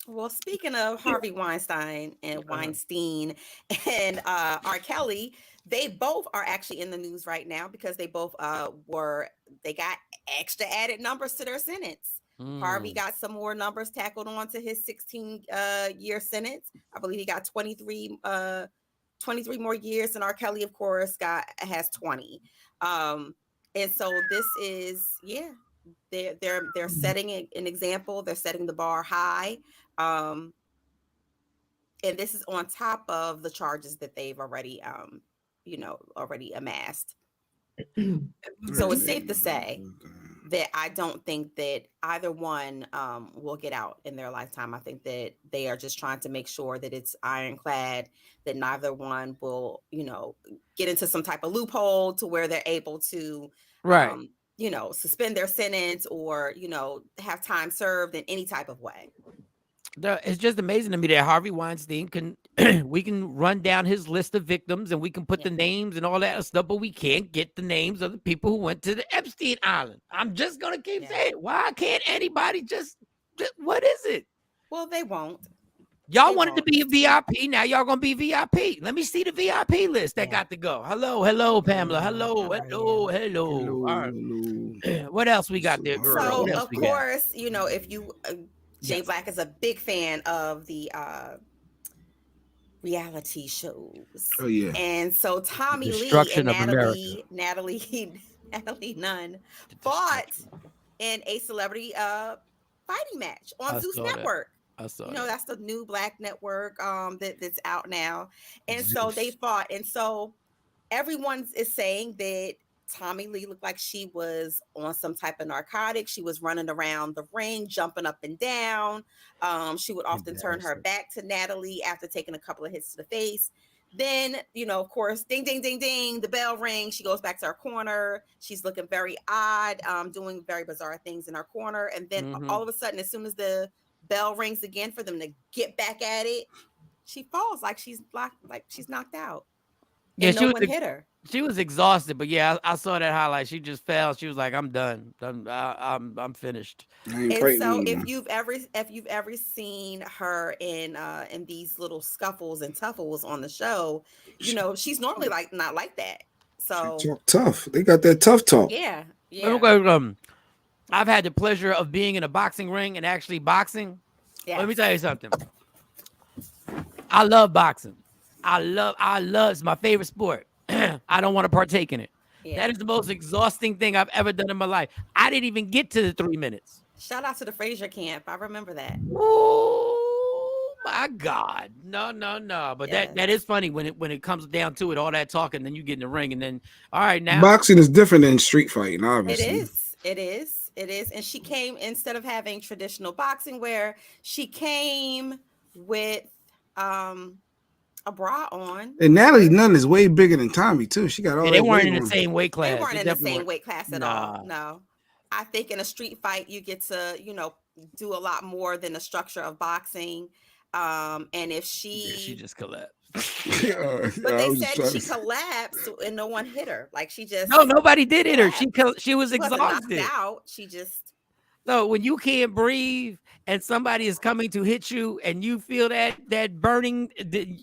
S1: Well, speaking of Harvey Weinstein and Weinstein and R. Kelly, they both are actually in the news right now because they both they got extra added numbers to their sentence. Harvey got some more numbers tackled onto his 16-year sentence. I believe he got 23 more years, and R. Kelly, of course, has 20. And so this is, they're setting an example. They're setting the bar high. And this is on top of the charges that they've already amassed. So it's safe to say that I don't think that either one will get out in their lifetime. I think that they are just trying to make sure that it's ironclad, that neither one will, get into some type of loophole to where they're able to, suspend their sentence or, have time served in any type of way.
S11: It's just amazing to me that Harvey Weinstein we can run down his list of victims and we can put the names and all that stuff, but we can't get the names of the people who went to the Epstein Island. I'm just going to keep saying, why can't anybody just, what is it?
S1: Well, they won't.
S11: Y'all wanted to be a VIP. Now y'all going to be VIP. Let me see the VIP list that got to go. Hello, Pamela. Hello. All right. What else we got there, girl?
S1: So, of course, if you... Jay Black is a big fan of the reality shows. Oh yeah. And so Tommy Lee and Natalie Nunn fought in a celebrity fighting match on Zeus Network.
S11: I saw
S1: that's the new Black network that's out now. And so they fought. And so everyone is saying that Tommy Lee looked like she was on some type of narcotic. She was running around the ring, jumping up and down. She would often turn her back to Natalie after taking a couple of hits to the face. Then, of course, ding, ding, ding, ding, the bell rings. She goes back to her corner. She's looking very odd, doing very bizarre things in her corner. And then all of a sudden, as soon as the bell rings again for them to get back at it, she falls like she's knocked out.
S11: Yeah,
S1: and no one hit her.
S11: She was exhausted, but yeah, I saw that highlight. She just fell. She was like, "I'm done. I'm finished."
S10: I ain't
S1: And
S10: fighting
S1: so
S10: no
S1: if
S10: more.
S1: you've ever seen her in these little scuffles and tuffles on the show, you know, she's normally like not like that.
S10: She
S1: So
S10: talk tough. They got that tough talk.
S1: yeah,
S11: I've had the pleasure of being in a boxing ring and actually boxing.
S1: yeah.
S11: Let me tell you something. I love boxing. I love it's my favorite sport. I don't want to partake in it.
S1: Yeah.
S11: That is the most exhausting thing I've ever done in my life. I didn't even get to the 3 minutes.
S1: Shout out to the Fraser camp. I remember that.
S11: Oh my God. No. But
S1: Yes.
S11: that is funny when it comes down to it, all that talking, then you get in the ring and then all right now.
S10: Boxing is different than street fighting, obviously.
S1: It is. And she came, instead of having traditional boxing wear, she came with a bra on.
S10: And Natalie Nunn is way bigger than Tommy too. She got all that
S11: They weren't
S10: weight
S11: in the
S10: on.
S11: same weight class.
S1: They weren't in the
S11: definitely
S1: same
S11: weren't.
S1: weight class at all. No. I think in a street fight you get to, you know, do a lot more than the structure of boxing. And if
S11: she just collapsed.
S1: But they said she collapsed and no one hit her. Like she just
S11: No, nobody did hit her. She was
S1: She wasn't knocked
S11: exhausted.
S1: out. She just
S11: No, when you can't breathe and somebody is coming to hit you and you feel that burning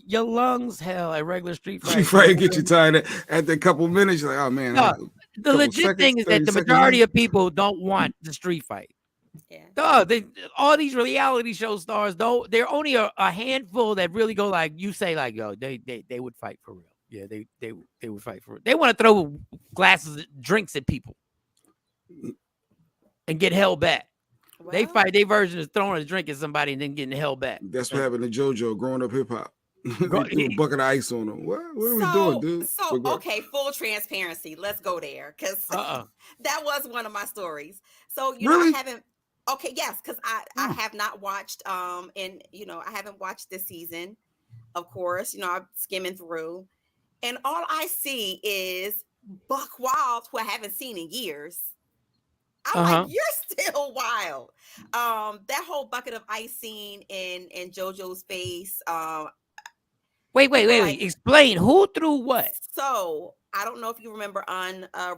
S11: your lungs, hell, a regular street fight.
S10: Street fight get you tired at a couple minutes. You're like, oh man.
S11: No, the legit thing is that the majority of people don't want the street fight. Yeah. All these reality show stars, though, they're only a handful that really go like you say, like, yo, they would fight for real. Yeah, they would fight for real. They want to throw glasses, drinks at people and get held back. Well, they fight. Their version is throwing a drink at somebody and then getting held back.
S10: That's what happened to JoJo growing up hip hop. They threw a bucket of ice on him. What are we doing, dude?
S1: So okay, full transparency. Let's go there because that was one of my stories. So you know, I haven't. Okay, yes, because I have not watched and you know I haven't watched this season. Of course, you know I'm skimming through, and all I see is Buck Wild, who I haven't seen in years. I'm like, you're still wild. That whole bucket of ice scene in JoJo's face.
S11: Wait. Explain who threw what.
S1: So I don't know if you remember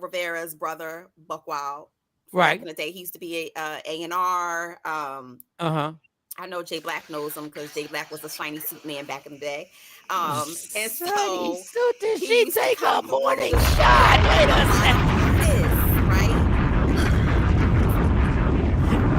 S1: Rivera's brother, Buck Wild.
S11: Right.
S1: Back in the day, he used to be a A&R. I know Jay Black knows him because Jay Black was a shiny suit man back in the day. And so
S11: suit, did she take a morning shot? Wait a second.
S1: Right?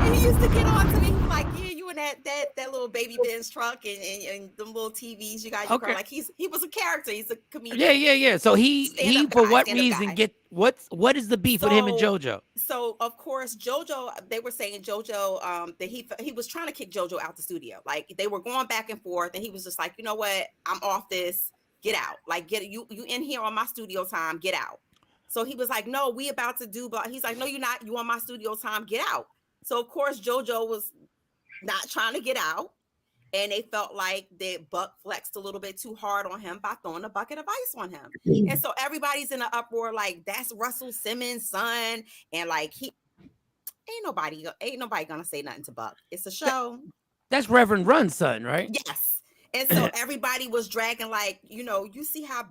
S1: And he used to get on to me like, yeah, you in that little baby Benz truck and the little TVs you got. Okay. Like he was a character. He's a comedian.
S11: Yeah. So he for what reason get what is the beef with him and JoJo?
S1: So of course JoJo, they were saying JoJo that he was trying to kick JoJo out the studio. Like they were going back and forth, and he was just like, you know what, I'm off this. Get out. Like get you in here on my studio time. Get out. So he was like, no, we about to do. But he's like, no, you're not. You on my studio time. Get out. So of course JoJo was not trying to get out, and they felt like that Buck flexed a little bit too hard on him by throwing a bucket of ice on him. And so everybody's in an uproar like that's Russell Simmons' son, and like he ain't nobody gonna say nothing to Buck. It's a show.
S11: That's Reverend Run's son, right?
S1: Yes. And so everybody was dragging, like, you know, you see how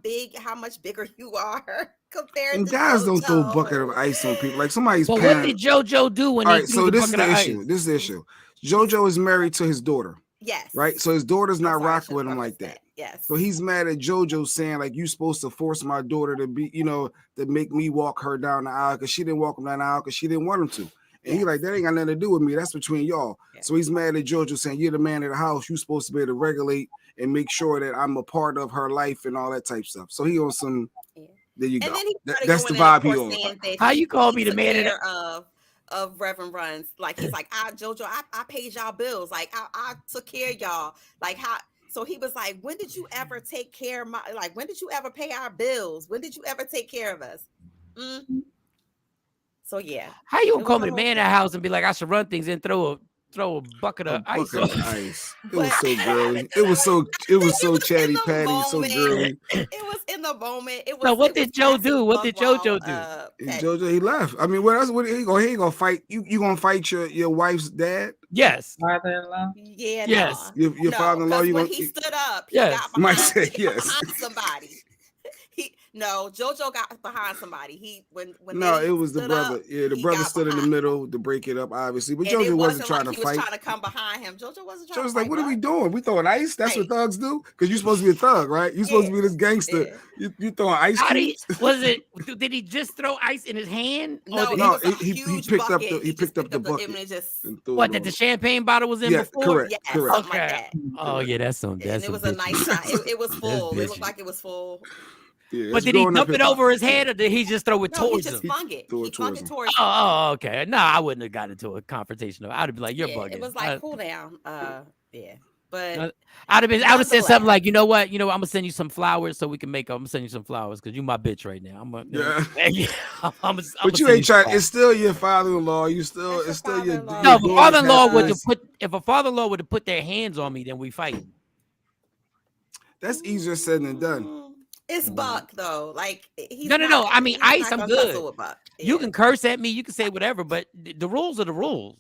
S1: much bigger you are compared
S10: and
S1: to
S10: guys
S1: JoJo.
S10: Don't throw a bucket of ice on people. Like somebody's
S11: But
S10: parent.
S11: what did JoJo do when he threw the
S10: this is
S11: bucket
S10: the
S11: of
S10: issue.
S11: ice?
S10: This is the issue. JoJo is married to his daughter.
S1: Yes.
S10: Right? So his daughter's not rocking with him like that.
S1: Yes.
S10: So he's mad at JoJo saying, like, you supposed to force my daughter to be, you know, to make me walk her down the aisle because she didn't walk him down the aisle because she didn't want him to. And he like, that ain't got nothing to do with me. That's between y'all. Yeah. So he's mad at JoJo saying, you're the man of the house. You're supposed to be able to regulate and make sure that I'm a part of her life and all that type stuff. So he on some, there you go. That's the vibe he on.
S11: How you call me the man
S1: of Reverend Runs? Like, he's like, JoJo, I paid y'all bills. Like, I took care of y'all. Like, how? So he was like, when did you ever take care of when did you ever pay our bills? When did you ever take care of us? So yeah.
S11: How you gonna call me the man of the house and be like, I should run things and throw a bucket of ice on
S10: ice? It was so girly. It was so chatty patty, so girly.
S1: It was in the moment. It was.
S11: So what did Joe do? What did JoJo do?
S10: JoJo, he left. I mean, what else? What he gonna fight? You gonna fight your wife's dad?
S11: Yes.
S12: Father-in-law.
S1: Yeah.
S11: Yes.
S10: Your father-in-law.
S1: When he stood up,
S11: yes.
S1: He got
S10: might say yes.
S1: Somebody. No, JoJo got behind somebody. He when
S10: No,
S1: they
S10: it was the
S1: stood
S10: brother.
S1: up,
S10: Yeah, the
S1: he
S10: brother
S1: got
S10: stood in the
S1: behind them.
S10: middle to break it up, obviously. But
S1: And it
S10: JoJo wasn't
S1: wasn't
S10: trying
S1: like
S10: to
S1: he was
S10: fight.
S1: trying to come behind him. JoJo wasn't trying to
S10: JoJo's
S1: fight.
S10: like, what are we
S1: Buck.
S10: doing? We throwing ice? That's what
S1: Right.
S10: thugs do? Because you're supposed to be a thug, right? You're supposed to be this gangster.
S1: Yeah.
S10: You throwing ice
S11: How
S10: cubes?
S11: was it? Did he just throw ice in his hand? Or
S1: No,
S11: did
S1: it
S10: No,
S1: was a
S10: he
S1: huge
S10: picked up
S1: bucket.
S10: the he picked up the bucket
S1: and it just
S10: and threw
S11: what
S10: it
S11: that the
S10: on.
S11: champagne bottle was in
S10: Yeah,
S11: before?
S10: correct,
S1: yeah,
S10: correct.
S1: something like that.
S11: Oh yeah, that's
S1: And
S11: some
S1: it was a nice shot. It was full. It looked like it was full.
S10: Yeah,
S11: But did he dump it over his head, or did he just throw it
S1: No, he
S11: towards
S1: just
S11: him?
S1: flung it. He flung it towards him.
S11: Oh, okay. No, I wouldn't have gotten into a confrontation. I'd have been like, "You're bugging."
S1: It was like cool down. Yeah, but
S11: I would have said something like, "You know what? I'm gonna send you some flowers so we can make up. I'm gonna send you some flowers because you my bitch right now.
S10: But you ain't trying. It's still your father-in-law. It's still your
S11: no. If a father-in-law would have put their hands on me, then we fight.
S10: That's easier said than done.
S1: It's Buck though. Like he's
S11: No. I mean,
S1: he's
S11: ice.
S1: not
S11: I'm
S1: gonna tussle
S11: good.
S1: with Buck.
S11: You can curse at me. You can say whatever, but the rules are the rules.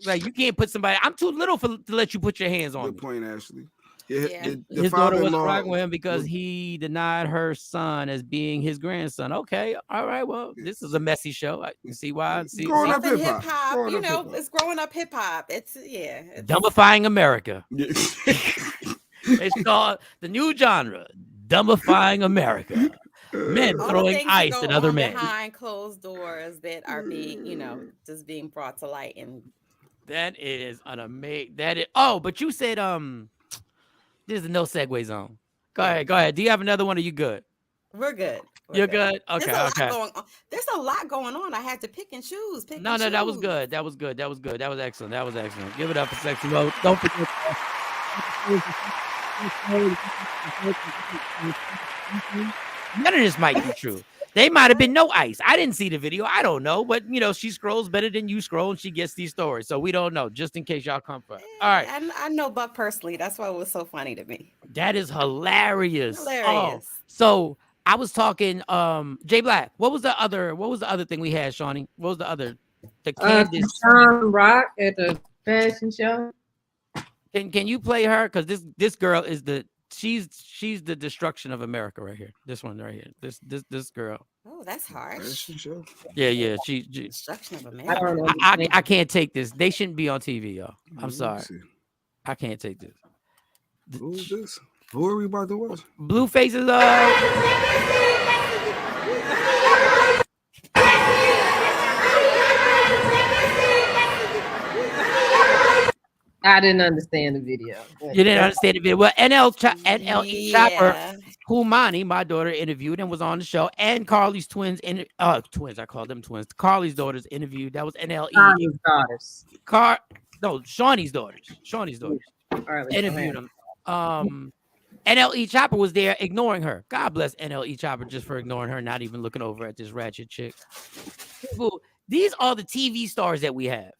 S11: Like you can't put somebody. I'm too little to let you put your hands on me.
S10: Good point, Ashley. Yeah, the
S11: his daughter wasn't
S10: father-in-law
S11: rocking with him because he denied her son as being his grandson. Okay, all right. Well, this is a messy show. You see why? See,
S10: Growing up
S1: hip
S10: hip-hop.
S1: hop. You know, it's growing up hip hop. It's
S11: dumbifying America. It's called the new genre, dumbifying America. Men
S1: all
S11: throwing
S1: the things
S11: ice
S1: that
S11: at
S1: go
S11: other
S1: on
S11: men.
S1: behind closed doors that are being, just being brought to light. And
S11: that is an amazing. That is. Oh, but you said this is a no segue zone. Go ahead. Do you have another one? Or you good?
S1: We're good.
S11: You're good. Okay.
S1: There's a lot going on. There's a lot going on. I had to pick and choose.
S11: No, that was good. That was excellent. Give it up for Sexy Mode. Don't forget. None of this might be true. They might have been no ice. I didn't see the video. I don't know. But, she scrolls better than you scroll, and she gets these stories. So we don't know, just in case y'all come for her. All right.
S1: I know Buck personally. That's why it was so funny to me.
S11: That is hilarious.
S1: Hilarious.
S11: Oh, so I was talking, Jay Black. What was the other thing we had, Shawnee? What was the other? The Candace
S12: Shawn Rock at the fashion show.
S11: Can you play her? Because this girl is she's the destruction of America right here. This one right here. This girl.
S1: Oh, that's harsh.
S11: Yeah. She
S1: destruction of America.
S11: I can't take this. They shouldn't be on TV, y'all. I'm sorry. I can't take this.
S10: Who is this? Who are we about to watch?
S11: Blueface is
S12: I didn't understand the video.
S11: You didn't understand the video. Well, NLE Chopper, Humani, my daughter, interviewed and was on the show, and Carly's twins. I call them twins. Carly's daughters interviewed. That was NLE.
S12: Shawnee's daughters.
S11: Shawnee's daughters. Interviewed them. NLE Chopper was there ignoring her. God bless NLE Chopper just for ignoring her, not even looking over at this ratchet chick. These are the TV stars that we have.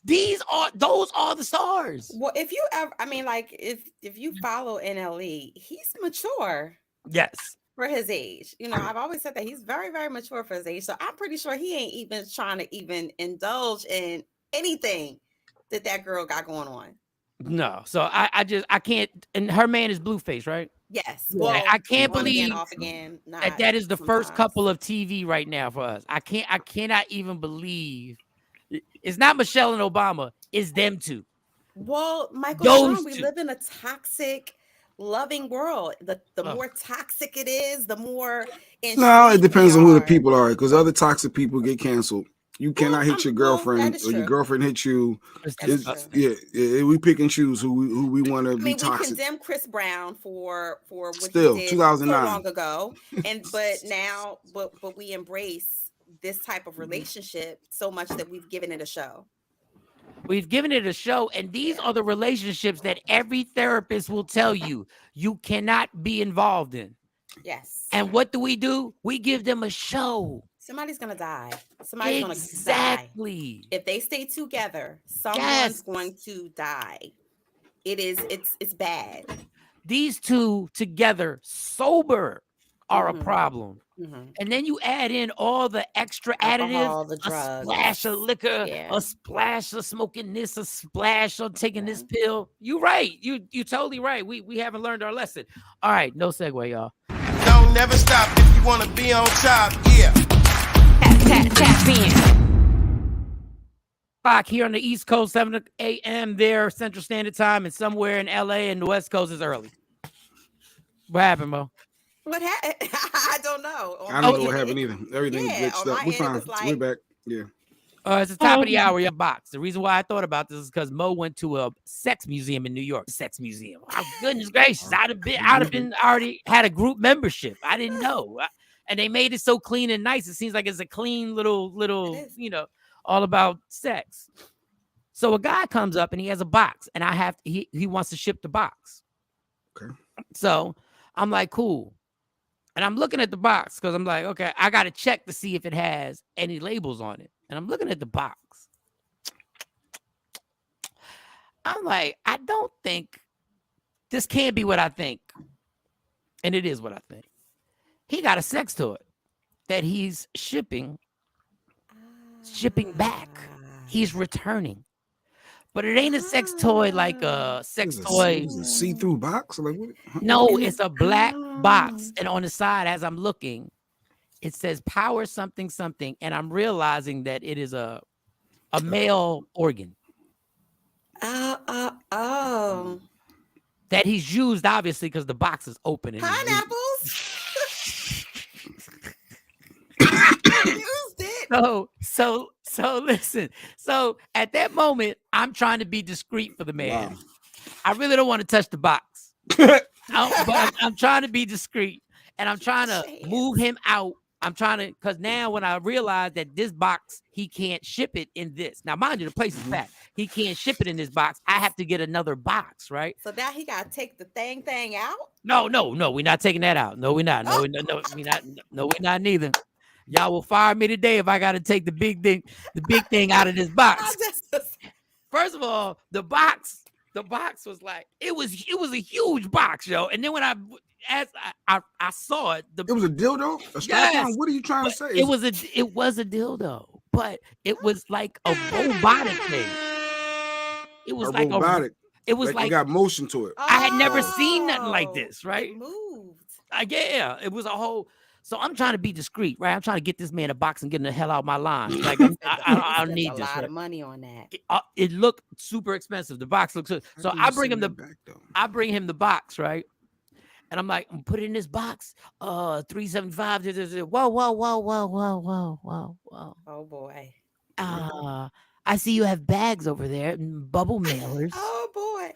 S11: Those are the stars.
S1: Well, if you ever, if you follow NLE, he's mature.
S11: Yes.
S1: For his age. I've always said that he's very, very mature for his age. So I'm pretty sure he ain't even trying to even indulge in anything that girl got going on.
S11: No. So I can't. And her man is Blueface, right?
S1: Yes.
S11: Well, I can't believe
S1: off again,
S11: that is the first couple of TV right now for us. I cannot even believe. It's not Michelle and Obama. It's them two.
S1: Well, Michael, we live in a toxic, loving world. The more toxic it is, the more.
S10: No, it depends on who the people are. Because other toxic people get canceled. You cannot hit your girlfriend, or your girlfriend hit you. We pick and choose who we want to be toxic.
S1: We condemn Chris Brown for what
S10: still
S1: he did
S10: 2009
S1: so long ago, but we embrace this type of relationship so much that we've given it a show.
S11: We've given it a show, and these are the relationships that every therapist will tell you cannot be involved in.
S1: Yes.
S11: And what do? We give them a show.
S1: Somebody's gonna die. Somebody's gonna die. If they stay together, someone's going to die. It's bad.
S11: These two together, sober, are a problem.
S1: Mm-hmm.
S11: And then you add in all the extra additives,
S1: the drugs,
S11: a splash of liquor, a splash of smoking this, a splash of taking this pill. You're right. You totally right. We haven't learned our lesson. All right, no segue, y'all.
S9: Don't never stop if you wanna be on top. Yeah.
S8: Tap in.
S11: Clock here on the East Coast, 7 a.m. there, Central Standard Time, and somewhere in LA and the West Coast is early. What happened, Mo?
S1: What happened? I don't know.
S10: I don't know what happened either. Everything glitched
S1: on
S10: up.
S1: my
S10: We're
S1: end, it
S10: fine.
S1: was like,
S10: We're back. Yeah.
S11: It's the top of the hour. Your box. The reason why I thought about this is because Mo went to a sex museum in New York. Sex museum. Oh, goodness gracious! I'd have been already had a group membership. I didn't know, and they made it so clean and nice. It seems like it's a clean little, all about sex. So a guy comes up and he has a box, and he wants to ship the box.
S10: Okay.
S11: So I'm like, cool. And I'm looking at the box because I'm like, okay, I got to check to see if it has any labels on it. And I'm looking at the box. I'm like, I don't think this can't be what I think. And it is what I think. He got a sex toy that he's shipping back. He's returning. But it ain't a sex toy like a sex toy.
S10: It's a see-through box? Like what?
S11: No, it's a black box. And on the side, as I'm looking, it says power something something. And I'm realizing that it is a male organ.
S1: Oh.
S11: That he's used, obviously, because the box is open. And
S1: Pineapples? Used it.
S11: So listen. So at that moment, I'm trying to be discreet for the man. Wow. I really don't want to touch the box. But I'm trying to be discreet. And I'm trying to move him out. I'm trying to, because now when I realize that this box, he can't ship it in this. Now, mind you, the place is packed. He can't ship it in this box. I have to get another box, right?
S1: So now he got to take the thing out?
S11: No, we're not taking that out. No, we're not. No, we're not neither. Y'all will fire me today if I got to take the big thing out of this box. First of all, the box was like, it was a huge box, yo. And then when I saw it, it
S10: was a dildo.
S11: Yes.
S10: What are you trying to say?
S11: It was a dildo, but it was like a robotic thing. It was like
S10: robotic.
S11: It was like
S10: it got motion to it.
S11: I had never seen nothing like this, right?
S1: It moved.
S11: Yeah, it was a whole. So I'm trying to be discreet, right? I'm trying to get this man a box and get him the hell out of my line. Like I don't need
S1: a
S11: this.
S1: lot of money on that.
S11: It looked super expensive. The box looks so. I bring him the box, right? And I'm like, put it in this box. $375. Whoa.
S1: Oh boy.
S11: I see you have bags over there and bubble mailers.
S1: Oh boy.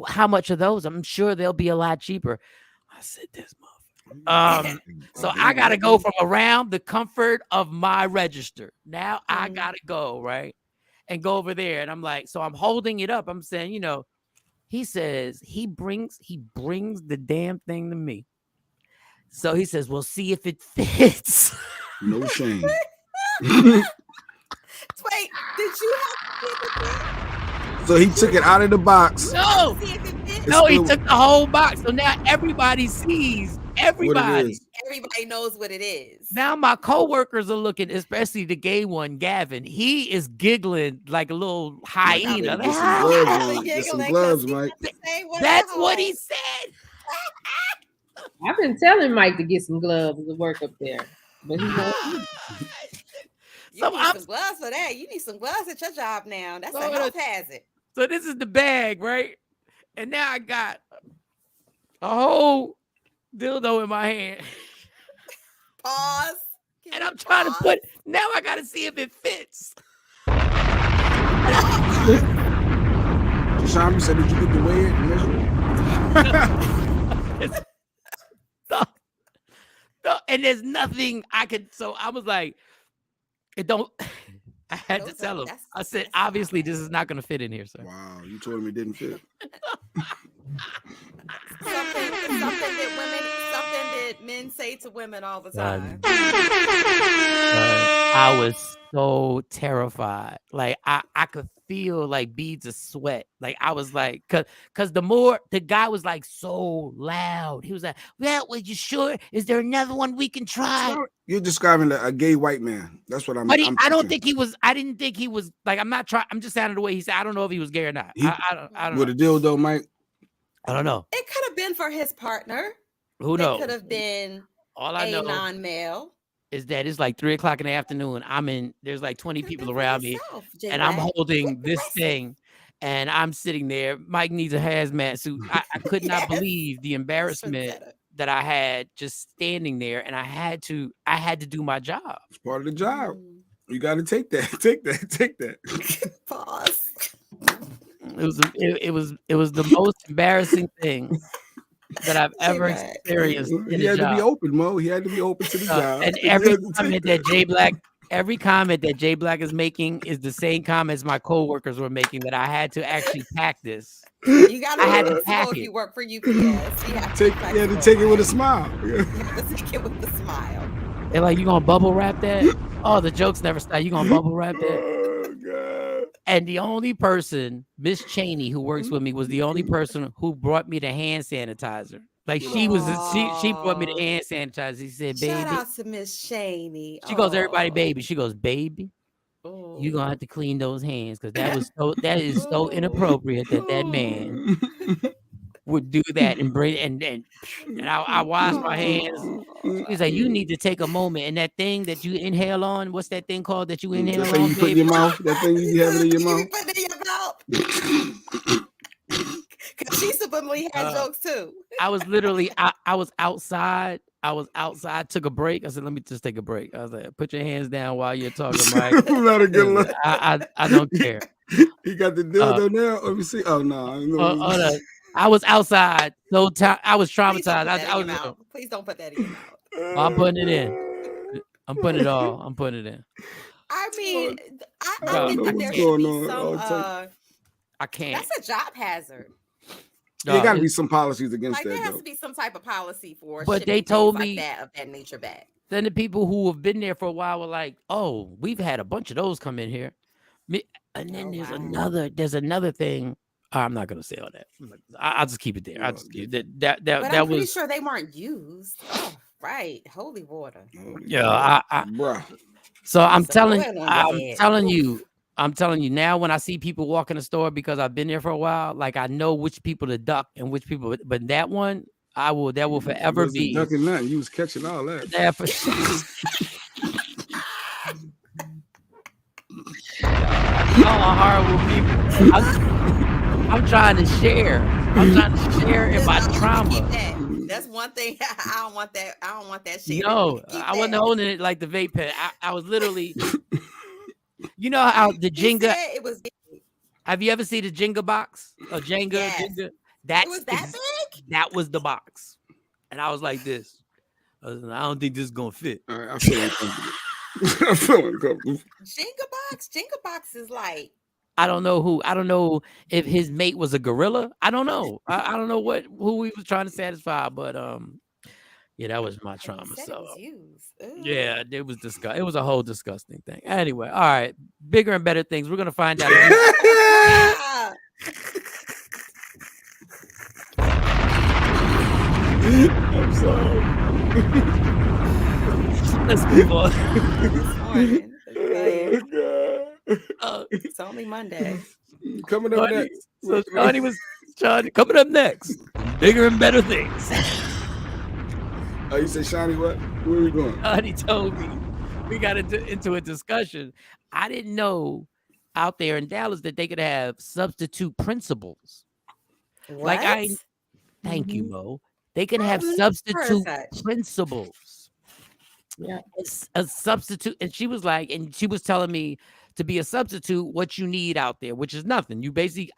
S11: How much are those? I'm sure they'll be a lot cheaper. I said this motherfucker. So I gotta go from around the comfort of my register. Now I gotta go, right? And go over there. And I'm like, so I'm holding it up. I'm saying, he says he brings the damn thing to me. So he says, "We'll see if it fits."
S10: No shame.
S1: Wait, did you have to get it?
S10: So he took it out of the box.
S11: No, he took the whole box. So now everybody sees. Everybody
S1: knows what it is.
S11: Now my coworkers are looking, especially the gay one, Gavin. He is giggling like a little hyena.
S10: Get some gloves, Mike.
S11: That's what he said.
S12: I've been telling Mike to get some gloves to work up there, but he won't.
S1: You need some gloves for that. You need some gloves at your job now. That's a health hazard.
S11: So this is the bag, right? And now I got a whole dildo in my hand.
S1: Pause.
S11: And I'm trying to put. Now I got to see if it fits.
S10: Shawn, you said, did you get to weigh it and measure it?
S11: And there's nothing I could. So I was like, it don't. I had to tell him. I said, obviously, this is not going to fit in here, sir.
S10: Wow, you told him it didn't fit.
S1: Something that men say to women all the time.
S11: I was so terrified. Like I could feel like beads of sweat. Like I was like, cause the guy was like so loud. He was like, "Well, was you sure? Is there another one we can try?"
S10: You're describing a gay white man. That's what I'm.
S11: But I don't think he was. I didn't think he was. Like I'm not trying. I'm just sounding the way he said. I don't know if he was gay or not. I don't.
S10: With a dildo, Mike.
S11: I don't know.
S1: It could have been for his partner.
S11: Who
S1: They
S11: knows?
S1: could have been
S11: All I
S1: a
S11: know
S1: non-male.
S11: is that it's like 3 o'clock in the afternoon. There's like 20 people around me, and I'm
S1: J-Black.
S11: holding this thing, and I'm sitting there. Mike needs a hazmat suit. I could not believe the embarrassment that I had just standing there, and I had to do my job.
S10: It's part of the job. You got to take that. Take that.
S1: Pause.
S11: It was the most embarrassing thing that I've ever experienced in
S10: He
S11: a
S10: had
S11: job.
S10: to be open, Mo. He had to be open to the job.
S11: And every comment that J Black is making is the same comments my coworkers were making, that I had to actually pack this.
S1: You got to
S11: I had
S1: be
S11: to pack
S1: flexible if
S11: it.
S1: you work for UPS. You have to
S10: take it with a smile.
S1: You have to take it with a smile.
S11: They're like, you gonna bubble wrap that? Oh, the jokes never stop. You gonna bubble wrap that?
S10: Oh God.
S11: And the only person, Miss SHANI, who works with me, was the only person who brought me the hand sanitizer. Like she brought me the hand sanitizer. She said, baby.
S1: Shout out to Miss SHANI.
S11: She goes, everybody, baby. She goes, baby. You're gonna have to clean those hands, because that is so inappropriate that man would do that and bring and I wash my hands. He's like, you need to take a moment, and that thing that you inhale on, what's that thing called that you inhale
S10: that thing
S11: on,
S10: you put in your mouth, that thing you have it in your mouth.
S1: Put it in your mouth. Because she subliminally had jokes too.
S11: I was literally I was outside. I took a break. I said, let me just take a break. I was like, put your hands down while you're talking, Mike.
S10: Not a good look.
S11: I don't care.
S10: He got the dildo now. Let me see. Oh no.
S11: I was outside. I was traumatized.
S1: Please don't put that in your mouth.
S11: I'm putting it in. I'm putting it all. I'm putting it in.
S1: I mean, I think that there should be some.
S11: I can't.
S1: That's a job hazard.
S10: There got to be some policies against
S1: like,
S10: that.
S1: There has to be some type of policy for.
S11: But they told me
S1: like of that nature back.
S11: Then the people who have been there for a while were like, "Oh, we've had a bunch of those come in here," and then there's another thing. I'm not gonna say all that. I'll just keep it there. I'll just keep it. That
S1: I'm pretty
S11: was
S1: sure they weren't used. Oh, right, holy water.
S11: Yeah,
S10: bruh.
S11: So I'm telling you now, when I see people walk in the store, because I've been there for a while, like I know which people to duck and which people. But that one, that will forever be.
S10: Ducking nothing. You was catching all that.
S11: Yeah, for sure. Y'all are horrible people. I'm trying to share. I'm trying to share in my trauma.
S1: That's one thing. I don't want that. I don't want that shit.
S11: No, I wasn't holding it like the vape pen. I was literally. You know how the Jenga?
S1: It was.
S11: Have you ever seen the Jenga box? A Jenga?
S1: Yes.
S11: Jenga?
S1: It was that big?
S11: That was the box, and I was like this. I don't think this is gonna fit.
S10: All right, I feel uncomfortable. I feel uncomfortable.
S1: Jenga box is like.
S11: I don't know if his mate was a gorilla. I don't know. I don't know who he was trying to satisfy, but yeah, that was my trauma. So yeah, it was disgusting. It was a whole disgusting thing. Anyway, all right, bigger and better things. We're gonna find out.
S10: I'm sorry.
S11: Let's move on.
S1: It's only Monday.
S10: Coming up next.
S11: So Shawnee coming up next. Bigger and better things.
S10: Oh, you say SHANI what? Where are we going?
S11: He told me we got into a discussion. I didn't know out there in Dallas that they could have substitute principals.
S1: What?
S11: Thank you, Mo. They can have substitute principals.
S12: Yeah.
S11: A substitute. And she was telling me to be a substitute, what you need out there, which is nothing.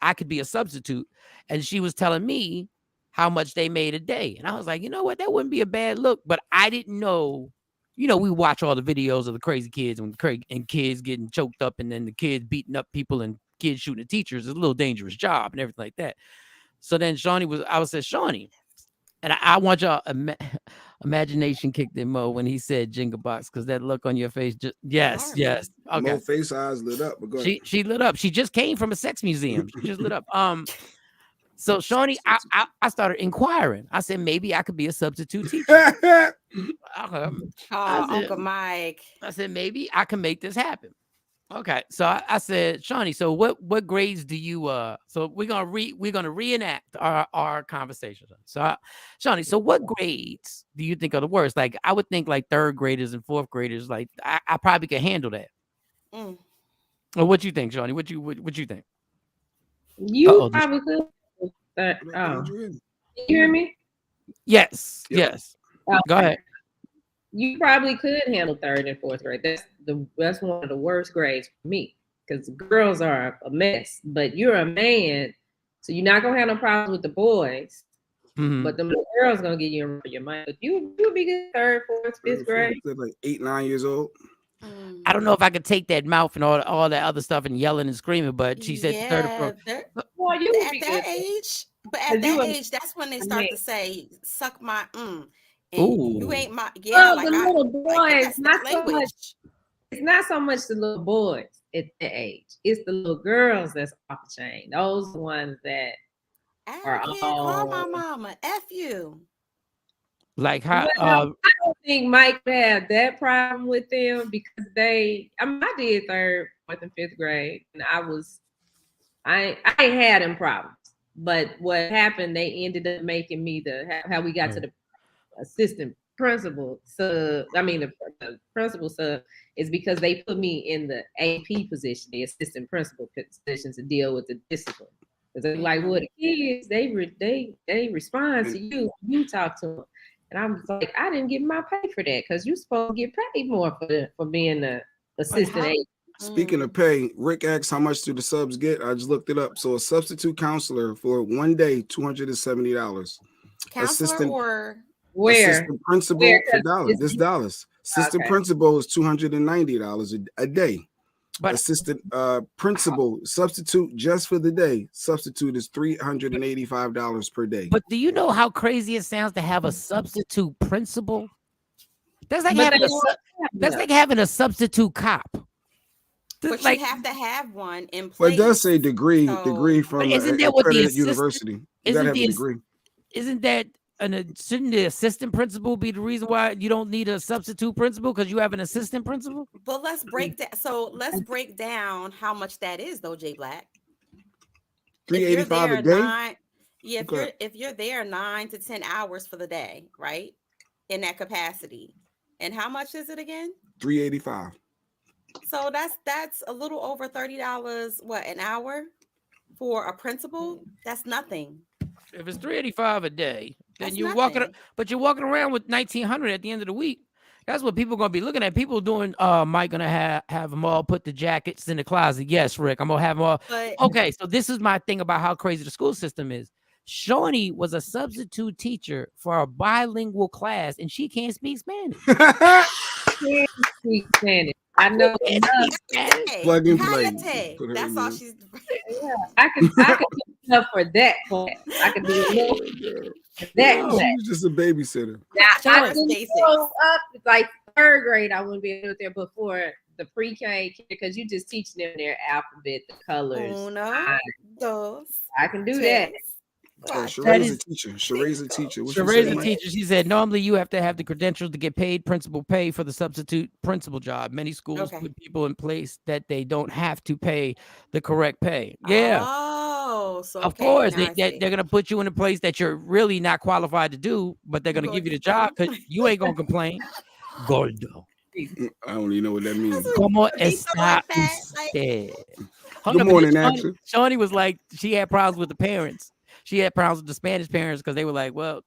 S11: I could be a substitute. And she was telling me how much they made a day. And I was like, you know what? That wouldn't be a bad look. But I didn't know, we watch all the videos of the crazy kids and kids getting choked up, and then the kids beating up people and kids shooting at teachers. It's a little dangerous job and everything like that. So then I said, SHANI, and I want y'all imagination kicked in, Mo, when he said Jenga box, because that look on your face. Yes. Okay.
S10: Mo face eyes lit up. But
S11: She lit up. She just came from a sex museum. She just lit up. So SHANI, I started inquiring. I said, maybe I could be a substitute teacher.
S1: Uncle Mike.
S11: I said, maybe I can make this happen. Okay, so I said, Shawnee, so what grades do you so we're gonna reenact our conversation. So Shawnee, so what grades do you think are the worst? Like I would think like third graders and fourth graders, like I probably could handle that.
S1: Mm.
S11: Or what you think, Shawnee? What you think?
S12: You probably could. Oh, you hear me?
S11: Yes, yes.
S12: Okay.
S11: Go ahead.
S12: You probably could handle third and fourth grade. That's one of the worst grades for me because girls are a mess. But you're a man, so you're not gonna have no problems with the boys.
S11: Mm-hmm.
S12: But the girls gonna get you your money. But you'll be good third, fourth, fifth grade.
S10: Like 8, 9 years old.
S11: I don't know if I could take that mouth and all that other stuff and yelling and screaming, but she said third and fourth.
S12: Well, you would
S1: at
S12: be
S1: that
S12: good.
S1: age, but at that age, that's when they start to say, "Suck my and you ain't my
S12: Well,
S1: like
S12: the little boys,
S1: that's
S12: not so
S1: language.
S12: much. It's not so much the little boys at that age. It's the little girls that's off the chain. Those ones that are
S1: I can't call my mama. F you.
S11: Like how
S12: I don't think Mike had that problem with them because I did third, fourth, and fifth grade, and I ain't had them problems. But what happened, they ended up making me how we got to the assistant principal sub. I mean, the principal sub is because they put me in the AP position, the assistant principal position, to deal with the discipline. Because they're like, well, the kids, they respond to you. You talk to them. And I'm like, I didn't get my pay for that because you're supposed to get paid more for being the assistant.
S10: Speaking of pay, Rick asked how much do the subs get? I just looked it up. So a substitute counselor for one day, $270.
S1: Counselor or
S12: where?
S10: Assistant principal for dollars. This dollars. Assistant principal is $290 a day. But assistant principal substitute just for the day. Substitute is $385 per day.
S11: But do you know how crazy it sounds to have a substitute principal? That's like having a substitute cop.
S1: But you have to have one in place.
S10: But it does say degree from
S11: isn't that
S10: what the university? You gotta have a degree.
S11: Isn't that shouldn't the assistant principal be the reason why you don't need a substitute principal because you have an assistant principal?
S1: But let's break that. So let's break down how much that is, though, J Black.
S10: $385 a day.
S1: If you're there 9 to 10 hours for the day, right, in that capacity, and how much is it again?
S10: $385.
S1: So that's a little over $30. What, an hour for a principal? That's nothing.
S11: If it's $385 a day, then you're walking around with $1,900 at the end of the week. That's what people are gonna be looking at. People doing Mike gonna have them all put the jackets in the closet. Yes, Rick, I'm gonna have them all. Okay, so this is my thing about how crazy the school system is. Shawnee was a substitute teacher for a bilingual class, and she can't speak Spanish.
S12: Can't speak Spanish. I know enough.
S10: Plug and play.
S1: That's all she's.
S12: Yeah, I can do enough for that class. I can do enough for that class.
S10: She was just a babysitter.
S12: Now, I couldn't go up like third grade. I wouldn't be able to there before the pre-K because you just teach them their alphabet, the colors.
S1: Uno, dos.
S12: I can do that.
S10: Sheree's a teacher. Sheree's a teacher.
S11: Sheree's a teacher. She said normally you have to have the credentials to get paid principal pay for the substitute principal job. Many schools put people in place that they don't have to pay the correct pay. Yeah.
S1: Oh, so
S11: of course they're gonna put you in a place that you're really not qualified to do, but they're gonna give you the job because you ain't gonna complain. Gordo.
S10: I don't even know what that means.
S11: Como está usted?
S10: Good morning, Action.
S11: Shawnee was like, she had problems with the parents. She had problems with the Spanish parents because they were like, well,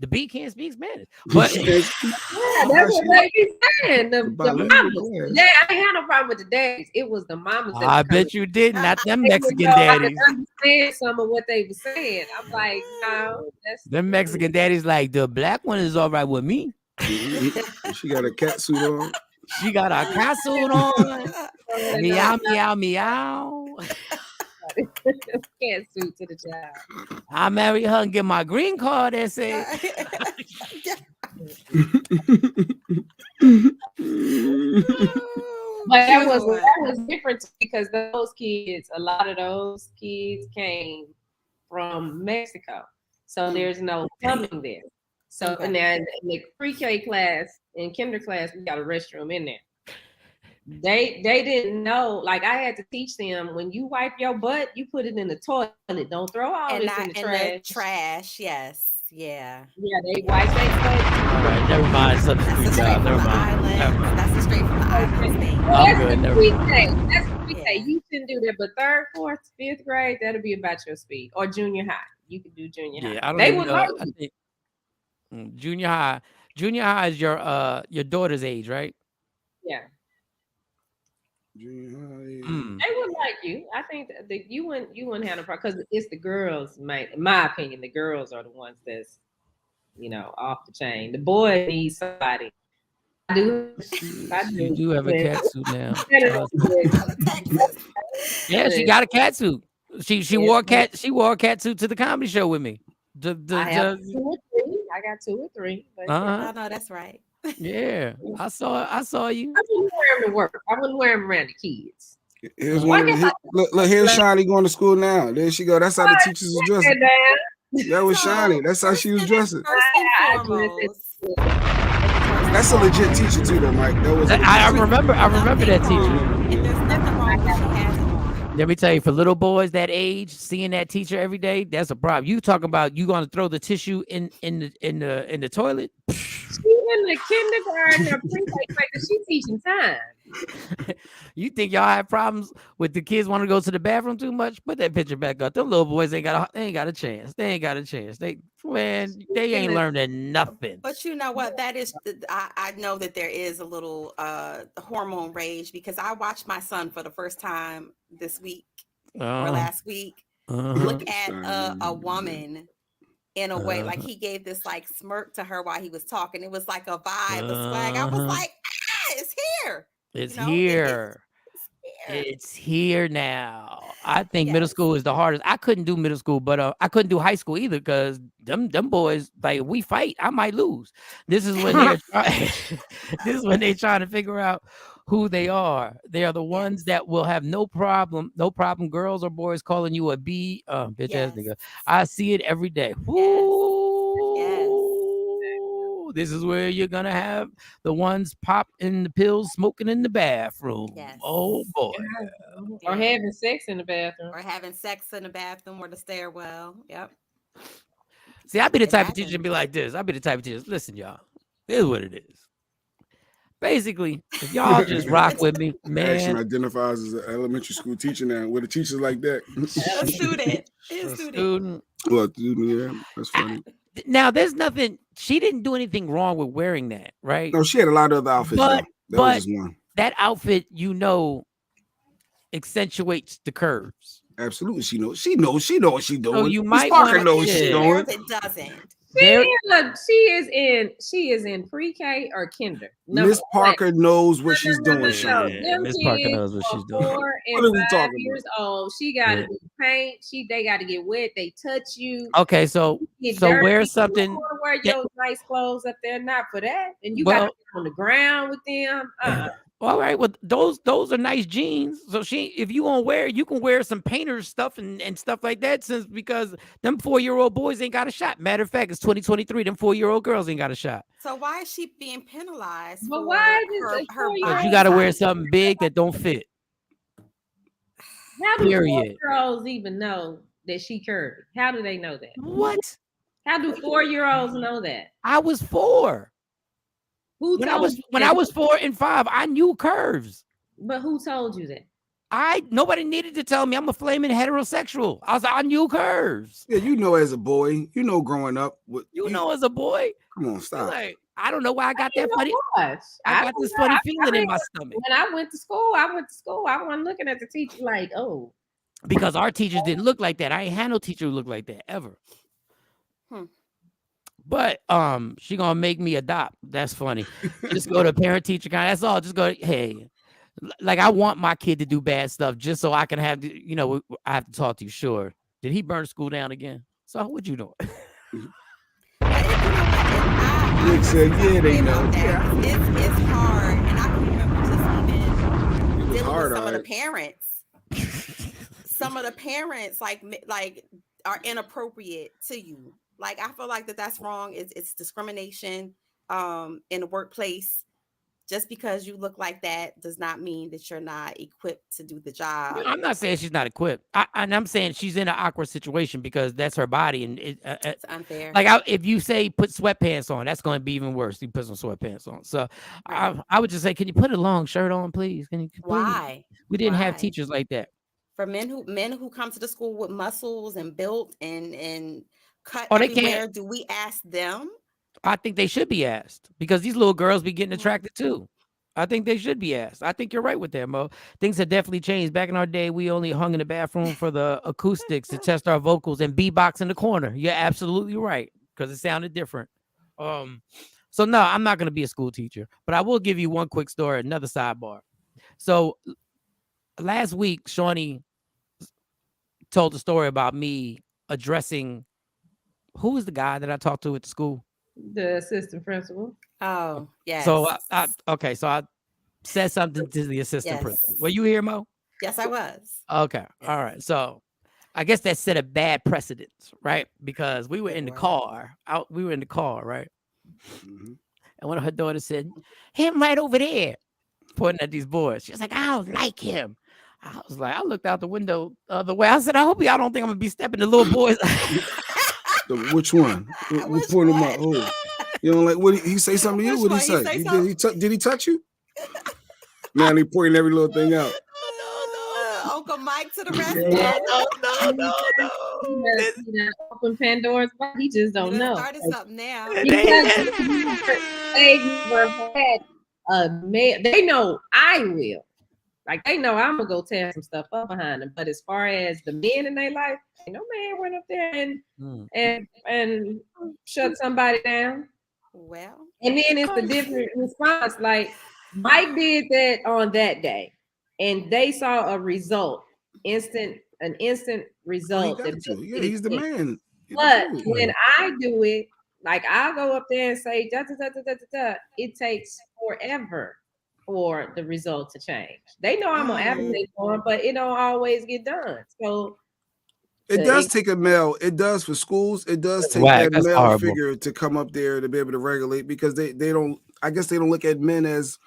S11: the B can't speak Spanish. But
S12: that's what they be saying. The mamas. Yeah, I ain't had no problem with the daddies. It was the mamas.
S11: I bet you did. Not them Mexican daddies.
S12: I understand some of what they were saying. I'm like, no.
S11: Them Mexican daddies like, the black one is all right with me.
S10: She got a cat suit on.
S11: She got a cat suit on. Meow, meow, meow.
S12: Can't suit to the job.
S11: I marry her and get my green card. They say.
S12: But that was different because those kids, a lot of those kids came from Mexico, so there's no plumbing there. So and then in the pre-K class and kinder class, we got a restroom in there. They didn't know. Like I had to teach them when you wipe your butt, you put it in the toilet. Don't throw all
S1: And
S12: this in
S1: not
S12: the
S1: in
S12: trash.
S1: the trash. Yes. Yeah.
S12: Yeah, they wipe their butt.
S11: All right, never mind. It's up the street, y'all. Never mind. Never mind.
S1: That's a straight from the islands thing.
S12: Well,
S11: I'm
S12: that's
S11: good.
S12: what
S11: Never
S12: we
S11: mind.
S12: say. That's what we
S1: Yeah.
S12: say. You shouldn't do that. But 3rd, 4th, 5th grade, that'll be about your speed. Or junior high. You could do junior
S11: Yeah,
S12: high.
S11: I don't
S12: They
S11: even
S12: would
S11: know.
S12: like
S11: I
S12: you.
S11: think junior high. Junior high is your daughter's age, right?
S12: Yeah.
S11: Mm.
S12: They would like you. I think that you wouldn't have a problem because it's the girls. In my opinion, the girls are the ones that's off the chain. The boy needs somebody. I do.
S11: You do have a cat suit now. Yeah,
S12: Yeah,
S11: she got a cat suit. She wore a cat suit to the comedy show with me.
S12: I have 2 or 3. I got 2 or 3. But
S1: I know that's right.
S11: Yeah, I saw you.
S12: I wouldn't wear them to work. I wouldn't wear them around the kids.
S10: Here's one of the, look, here's Shani going to school now. There she go. That's how the teachers was dressing. That was Shani. That's how she was dressing. That's a legit teacher too, though, Mike. That was.
S11: I remember that teacher.
S1: And there's nothing wrong with what she has on.
S11: Let me tell you, for little boys that age, seeing that teacher every day, that's a problem. You talking about you gonna throw the tissue in the toilet?
S12: She in the kindergarten or pre-K, she teaching time.
S11: You think y'all have problems with the kids want to go to the bathroom too much? Put that picture back up. Them little boys ain't got a chance. They ain't learning nothing.
S1: But you know what? That is, I know that there is a little hormone rage because I watched my son for the first time this week or last week. Look at a woman in a way, like he gave this like smirk to her while he was talking. It was like a vibe, a swag. I was like, it's here.
S11: It's here. It's here now. I think middle school is the hardest. I couldn't do middle school, but I couldn't do high school either because them boys, like, we fight, I might lose. This is when they're trying to figure out who they are. They are the ones that will have no problem, girls or boys calling you a B, bitch ass nigga. I see it every day. This is where you're gonna have the ones popping the pills, smoking in the bathroom.
S1: Yes.
S11: Oh boy.
S12: Or having sex in the bathroom.
S1: Or having sex in the bathroom or the stairwell. Yep.
S11: See, I'd be the type of teacher to be like this. I'd be the type of teacher. Listen, y'all. Here's what it is. Basically, if y'all just rock with me, man.
S10: Action identifies as an elementary school teacher now. With a teacher like that.
S1: A student.
S10: Well, yeah, that's funny.
S11: Now, there's nothing. She didn't do anything wrong with wearing that, right?
S10: No, she had a lot of other outfits. That was just one.
S11: That outfit, accentuates the curves.
S10: Absolutely, she knows what she's doing.
S11: So you might
S10: Parker knows what she's doing.
S1: It doesn't.
S12: She is in pre-K or kinder.
S10: Miss Parker knows what she's doing.
S11: Miss Parker knows what she's doing.
S12: 4 and 5 years old. She got to be paint. They got to get wet. They touch you.
S11: Okay, so wear something.
S12: You want to wear your nice clothes up there, not for that. And you got to get on the ground with them.
S11: All right, well, those are nice jeans. So if you want to wear, you can wear some painter's stuff and stuff like that, because them 4-year-old boys ain't got a shot. Matter of fact, it's 2023. Them 4-year-old girls ain't got a shot.
S1: So why is she being penalized?
S12: But why is
S1: her
S11: Because you got to wear something big that don't fit.
S12: How do 4-year-olds even know that she curvy? How do they know that?
S11: What?
S12: How do 4-year-olds know that?
S11: I was 4. When I was 4 and 5, I knew curves.
S12: But who told you that?
S11: Nobody needed to tell me. I'm a flaming heterosexual. I knew curves.
S10: Yeah, as a boy, growing up.
S11: As a boy.
S10: Come on, stop.
S11: I don't know why I got that funny. I got this funny feeling in my stomach.
S12: When I went to school, I wasn't looking at the teacher like, oh.
S11: Because our teachers didn't look like that. I ain't had no teacher who looked like that ever. But she gonna make me adopt. That's funny. Just go to parent teacher kind. That's all. Just go. Hey, like, I want my kid to do bad stuff just so I can have I have to talk to you. Sure. Did he burn school down again? So what you doing?
S10: Nick said, yeah, they know.
S1: It's hard, and I can remember just even dealing with some of the parents. Some of the parents like are inappropriate to you. Like, I feel like that's wrong. It's discrimination in the workplace. just because you look like that does not mean that you're not equipped to do the job.
S11: I'm not saying she's not equipped. I'm saying she's in an awkward situation because that's her body, and
S1: It's unfair.
S11: Like if you say put sweatpants on, that's going to be even worse. You put some sweatpants on. So
S1: Right.
S11: I would just say, can you put a long shirt on, please? Can you? Please?
S1: Why?
S11: We didn't have
S1: Why?
S11: teachers like that.
S1: For men who come to the school with muscles and built and cut
S11: Oh, they
S1: everywhere,
S11: can't.
S1: do we ask them?
S11: I think they should be asked because these little girls be getting attracted too. I think they should be asked. I think you're right with that, Mo. Things have definitely changed. Back in our day, we only hung in the bathroom for the acoustics to test our vocals and beatbox in the corner. You're absolutely right because it sounded different. So no, I'm not going to be a school teacher, but I will give you one quick story, another sidebar. So last week, Shawnee told a story about me addressing who was the guy that I talked to at the school?
S12: The assistant principal.
S1: Oh, yes.
S11: So I said something to the assistant principal. Were you here, Mo?
S1: Yes, I was.
S11: Okay. Yes. All right. So I guess that set a bad precedence, right? Because we were in the car. We were in the car, right? Mm-hmm. And one of her daughters said, "Him right over there," pointing at these boys. She was like, "I don't like him." I was like, I looked out the window the other way. I said, "I hope y'all don't think I'm gonna be stepping the little boys."
S10: Which one? We'll point him out. Oh, you know, like what he say something to you? What he say? Did he touch you? Man, he pointing every little thing out.
S1: Uncle Mike to the rescue.
S12: No. Open Pandora's box. He just don't know.
S1: Started something now.
S12: They know I will. Like they know I'm gonna go tear some stuff up behind them. But as far as the men in their life, no man went up there and shut somebody down.
S1: Well,
S12: and then it's a different response. Like Mike did that on that day, and they saw a result, an instant result.
S10: Yeah, he's the man.
S12: But when I do it, like I go up there and say da, da, da, da, da, da, it takes forever for the result to change. They know I'm gonna advocate for them, but it don't always get done. So
S10: it does take a male. It does for schools. It does take that male figure to come up there to be able to regulate because they don't. I guess they don't look at men as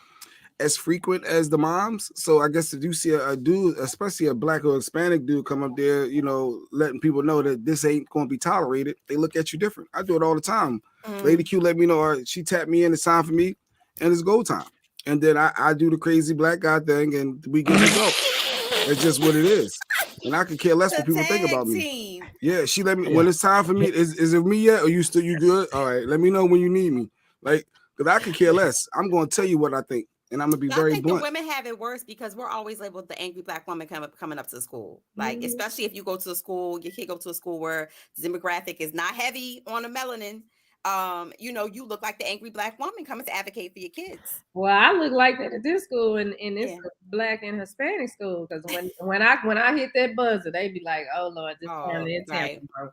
S10: frequent as the moms. So I guess if you see a dude, especially a black or Hispanic dude, come up there, you know, letting people know that this ain't going to be tolerated, they look at you different. I do it all the time. Lady Q let me know, or she tapped me in, it's time for me, and it's go time. And then I do the crazy black guy thing, and we get results. It's just what it is. And I could care less what people think about me. Yeah, she let me, when it's time for me, is it me yet? Or you good? All right, let me know when you need me. Like, because I could care less. I'm going to tell you what I think. And I'm gonna be very blunt.
S1: The women have it worse because we're always labeled the angry black woman coming up to the school. Like, especially if you go to a school, your kid go to a school where the demographic is not heavy on the melanin. You know, you look like the angry black woman coming to advocate for your kids.
S12: Well, I look like that at this school, and it's a black and Hispanic school. Because when I hit that buzzer, they be like, "Oh Lord, this family in Tampa, bro."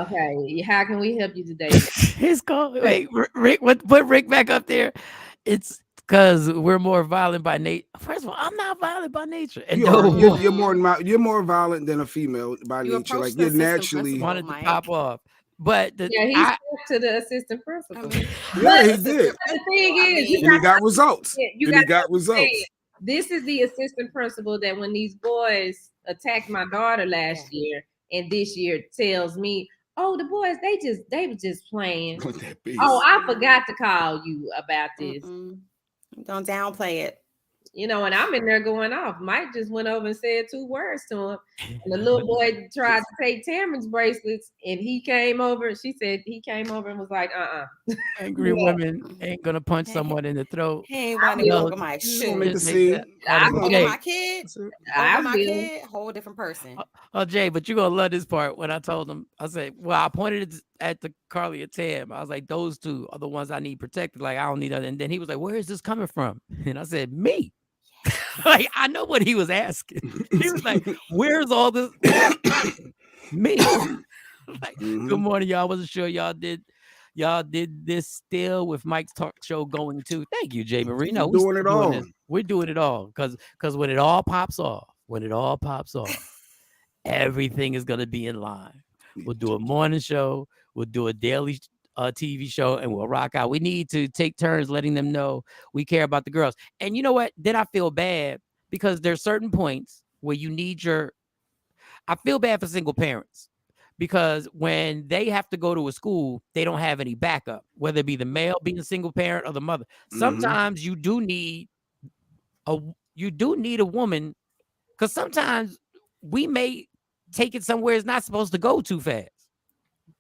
S12: Okay, how can we help you today?
S11: It's called. Wait, Rick, put Rick back up there. It's because we're more violent by nature. First of all, I'm not violent by nature. And
S10: you're more violent than a female by nature. Like you're naturally
S11: wanted to pop off. But
S12: he spoke to the assistant principal.
S10: Yeah, he did.
S12: The thing is,
S10: he got results. He got results.
S12: This is the assistant principal that when these boys attacked my daughter last year and this year tells me, "Oh, the boys, they were just playing. Oh, I forgot to call you about this."
S1: Don't downplay it.
S12: You know, and I'm in there going off. Mike just went over and said 2 words to him. And the little boy tried to take Tamron's bracelets, and he came over. She said he came over and was like,
S11: Angry women ain't gonna punch someone in the throat.
S1: He ain't want to go over my shoe.
S10: Make the scene.
S1: Over my kid. Over my kid. Whole different person.
S11: Oh, Jay, but you're gonna love this part when I told him. I said, well, I pointed at the Carly and Tam. I was like, those 2 are the ones I need protected. Like, I don't need other. And then he was like, where is this coming from? And I said, me. Like, I know what he was asking. He was like, where's all this? Me. Like, good morning, y'all. I wasn't sure y'all did this still with Mike's talk show going too. Thank you, Jay Marie. No,
S10: we're doing it all.
S11: We're doing it all because when it all pops off, everything is gonna be in line. We'll do a morning show. We'll do a daily TV show and we'll rock out. We need to take turns letting them know we care about the girls. And you know what? Then I feel bad because there's certain points where you need I feel bad for single parents because when they have to go to a school, they don't have any backup, whether it be the male being a single parent or the mother. Sometimes you do need a woman, because sometimes we may take it somewhere it's not supposed to go too fast.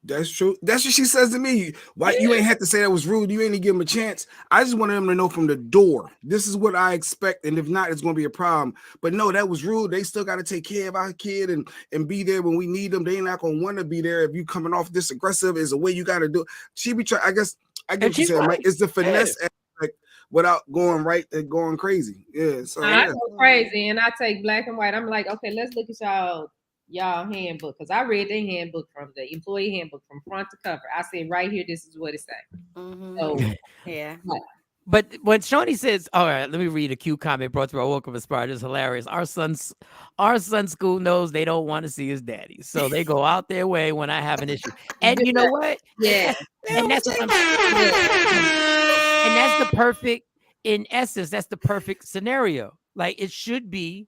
S10: That's true. That's what she says to me. Why you ain't have to say that was rude? You ain't even give him a chance. I just wanted them to know from the door. This is what I expect, and if not, it's going to be a problem. But no, that was rude. They still got to take care of our kid and be there when we need them. They ain't not going to want to be there if you coming off this aggressive. Is the way you got to do it. She be trying. I guess I get what you saying, Mike. It's the finesse aspect without going right and going crazy. Yeah. So
S12: I go crazy, and I take black and white. I'm like, okay, let's look at y'all handbook, because I read their handbook from the employee handbook from front to cover. I said right here, this is what it say. So
S1: yeah.
S11: But when Shawnee says, all right, let me read a cute comment brought through our Welcome Aspire. This is hilarious. Our son's school knows they don't want to see his daddy. So they go out their way when I have an issue. And you know what?
S12: Yeah.
S11: And that's what I'm and that's the perfect, in essence, that's the perfect scenario. Like it should be,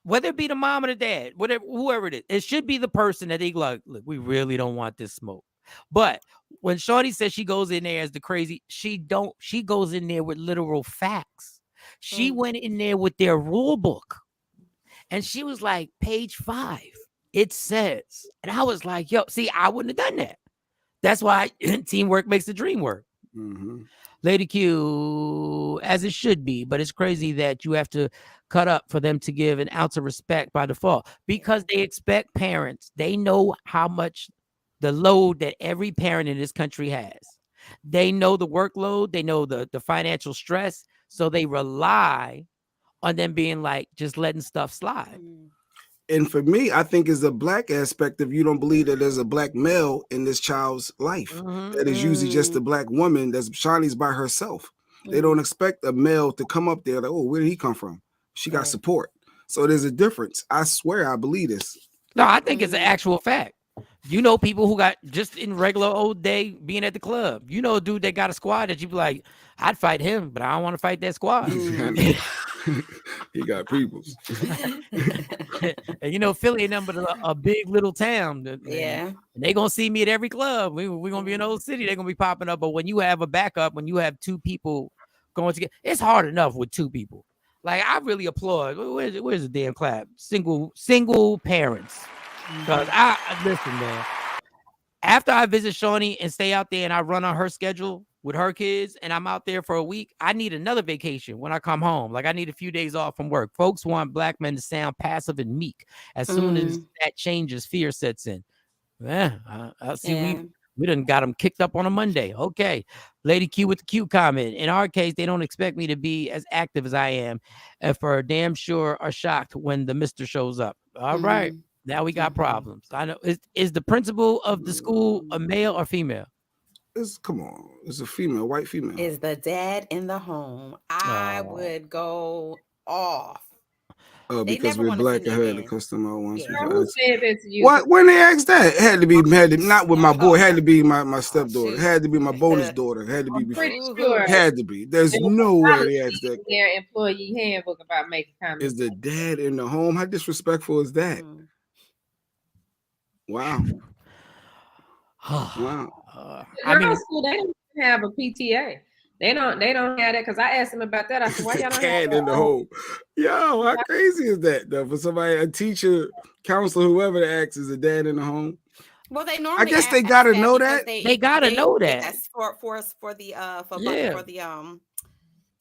S11: whether it be the mom or the dad, whatever, whoever it is, it should be the person that they like, look, we really don't want this smoke. But when Shorty says she goes in there as the crazy, she goes in there with literal facts. She went in there with their rule book. And she was like, page 5, it says. And I was like, yo, see, I wouldn't have done that. That's why teamwork makes the dream work. Lady Q, as it should be, but it's crazy that you have to cut up for them to give an ounce of respect by default, because they expect parents. They know how much the load that every parent in this country has. They know the workload. They know the financial stress. So they rely on them being like, just letting stuff slide.
S10: And for me, I think is the black aspect of you don't believe that there's a black male in this child's life. That is usually just a black woman that's Shani's by herself. They don't expect a male to come up there like, oh, where did he come from? She got support. So there's a difference. I swear I believe this.
S11: No, I think it's an actual fact. You know, people who got just in regular old day being at the club. You know, a dude that got a squad that you be like, I'd fight him, but I don't want to fight that squad.
S10: He got peoples.
S11: And you know, Philly ain't nothing but a big little town.
S1: Yeah.
S11: And they gonna see me at every club. We're gonna be in old city. They're gonna be popping up. But when you have a backup, when you have two people going together, it's hard enough with two people. Like I really applaud. Where's the damn clap? Single parents. Because I listen, man. After I visit Shawnee and stay out there and I run on her schedule with her kids and I'm out there for a week, I need another vacation when I come home. Like I need a few days off from work. Folks want black men to sound passive and meek. As soon as that changes, fear sets in. I see we done got them kicked up on a Monday. Okay. Lady Q with the cute comment. In our case, they don't expect me to be as active as I am. And for damn sure are shocked when the Mr. shows up. All right. Now we got problems. I know. Is the principal of the school a male or female?
S10: Come on. It's a female, white female.
S1: Is the dad in the home? I would go off.
S10: Oh, because we're black, I had to custom out once.
S12: Who said that to you?
S10: What? When they asked that, it had to not with my boy. It had to be my stepdaughter. It had to be my bonus daughter. It had to be before.
S12: Sure.
S10: It had to be. There's no way they asked that.
S12: Their employee handbook about making comments.
S10: Is the dad in the home? How disrespectful is that? Wow.
S12: Wow. I mean, school, they don't have a PTA. They don't have that, because I asked them about that. I said, why y'all don't have
S10: in the home? Yo, how crazy is that though? For somebody, a teacher, counselor, whoever the acts is a dad in the home.
S1: Well, they normally.
S10: I guess they gotta know that.
S11: They gotta know that.
S1: That's for the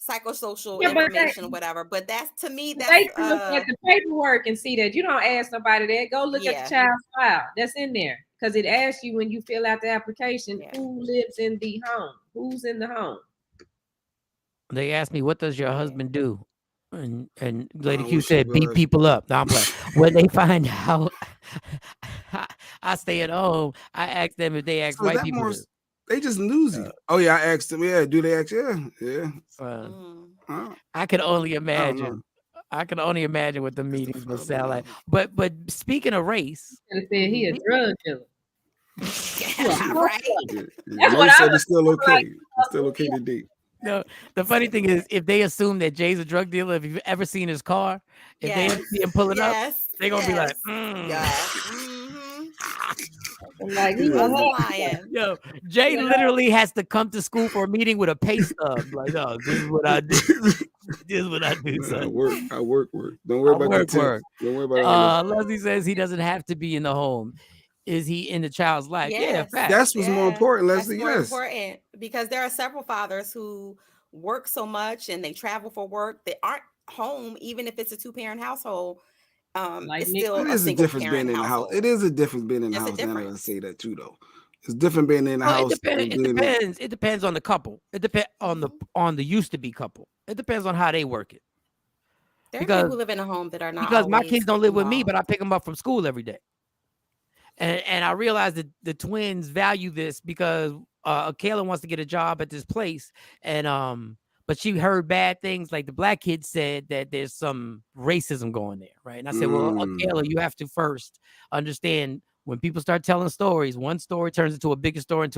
S1: psychosocial information, whatever. But that's, to me, that's
S12: they can look at the paperwork and see that. You don't ask nobody that. Go look at the child's file. That's in there, because it asks you when you fill out the application who lives in the home, who's in the home.
S11: They asked me, what does your husband do? And Lady Q said, beat people up. No, I'm playing. When they find out I stay at home, I ask them if they ask white people.
S10: They just newsy. Oh yeah, I asked them. Yeah, do they ask? Yeah.
S11: I can only imagine. I can only imagine what the meetings will sound like. But speaking of race,
S12: he a drug dealer.
S1: Right?
S12: That's
S10: Mo
S12: what I
S10: said
S12: was
S10: it's still okay.
S12: like.
S10: It's still okay to date.
S11: No, the funny thing is, if they assume that Jay's a drug dealer, if you've ever seen his car, if they ever see him pulling up, they're gonna be like,
S1: Yeah. Mm-hmm.
S12: Like,
S1: He wasn't lying.
S11: Yo, Jay literally has to come to school for a meeting with a pay stub. Like, oh, this is what I do. This is what I do, son.
S10: I work. Don't worry about the tips.
S11: Work.
S10: Don't worry about all this.
S11: Leslie says he doesn't have to be in the home. Is he in the child's life? Yeah, fact.
S10: That's what's more important, Leslie.
S1: That's more important because there are several fathers who work so much and they travel for work. They aren't home, even if it's a 2-parent household. It's still
S10: It is a difference being in the house. It is a difference being in the house. And I gotta say that too, though. It's different being in the house.
S11: It depends on the couple. It depends on the used to be couple. It depends on how they work it.
S1: There are people who live in a home that are not
S11: because my
S1: always
S11: kids don't live with me,
S1: involved.
S11: but I pick them up from school every day. And I realize that the twins value this because Kayla wants to get a job at this place, and but she heard bad things, like the black kids said that there's some racism going there, right? And I said, well, Kayla, you have to first understand when people start telling stories, one story turns into a bigger story,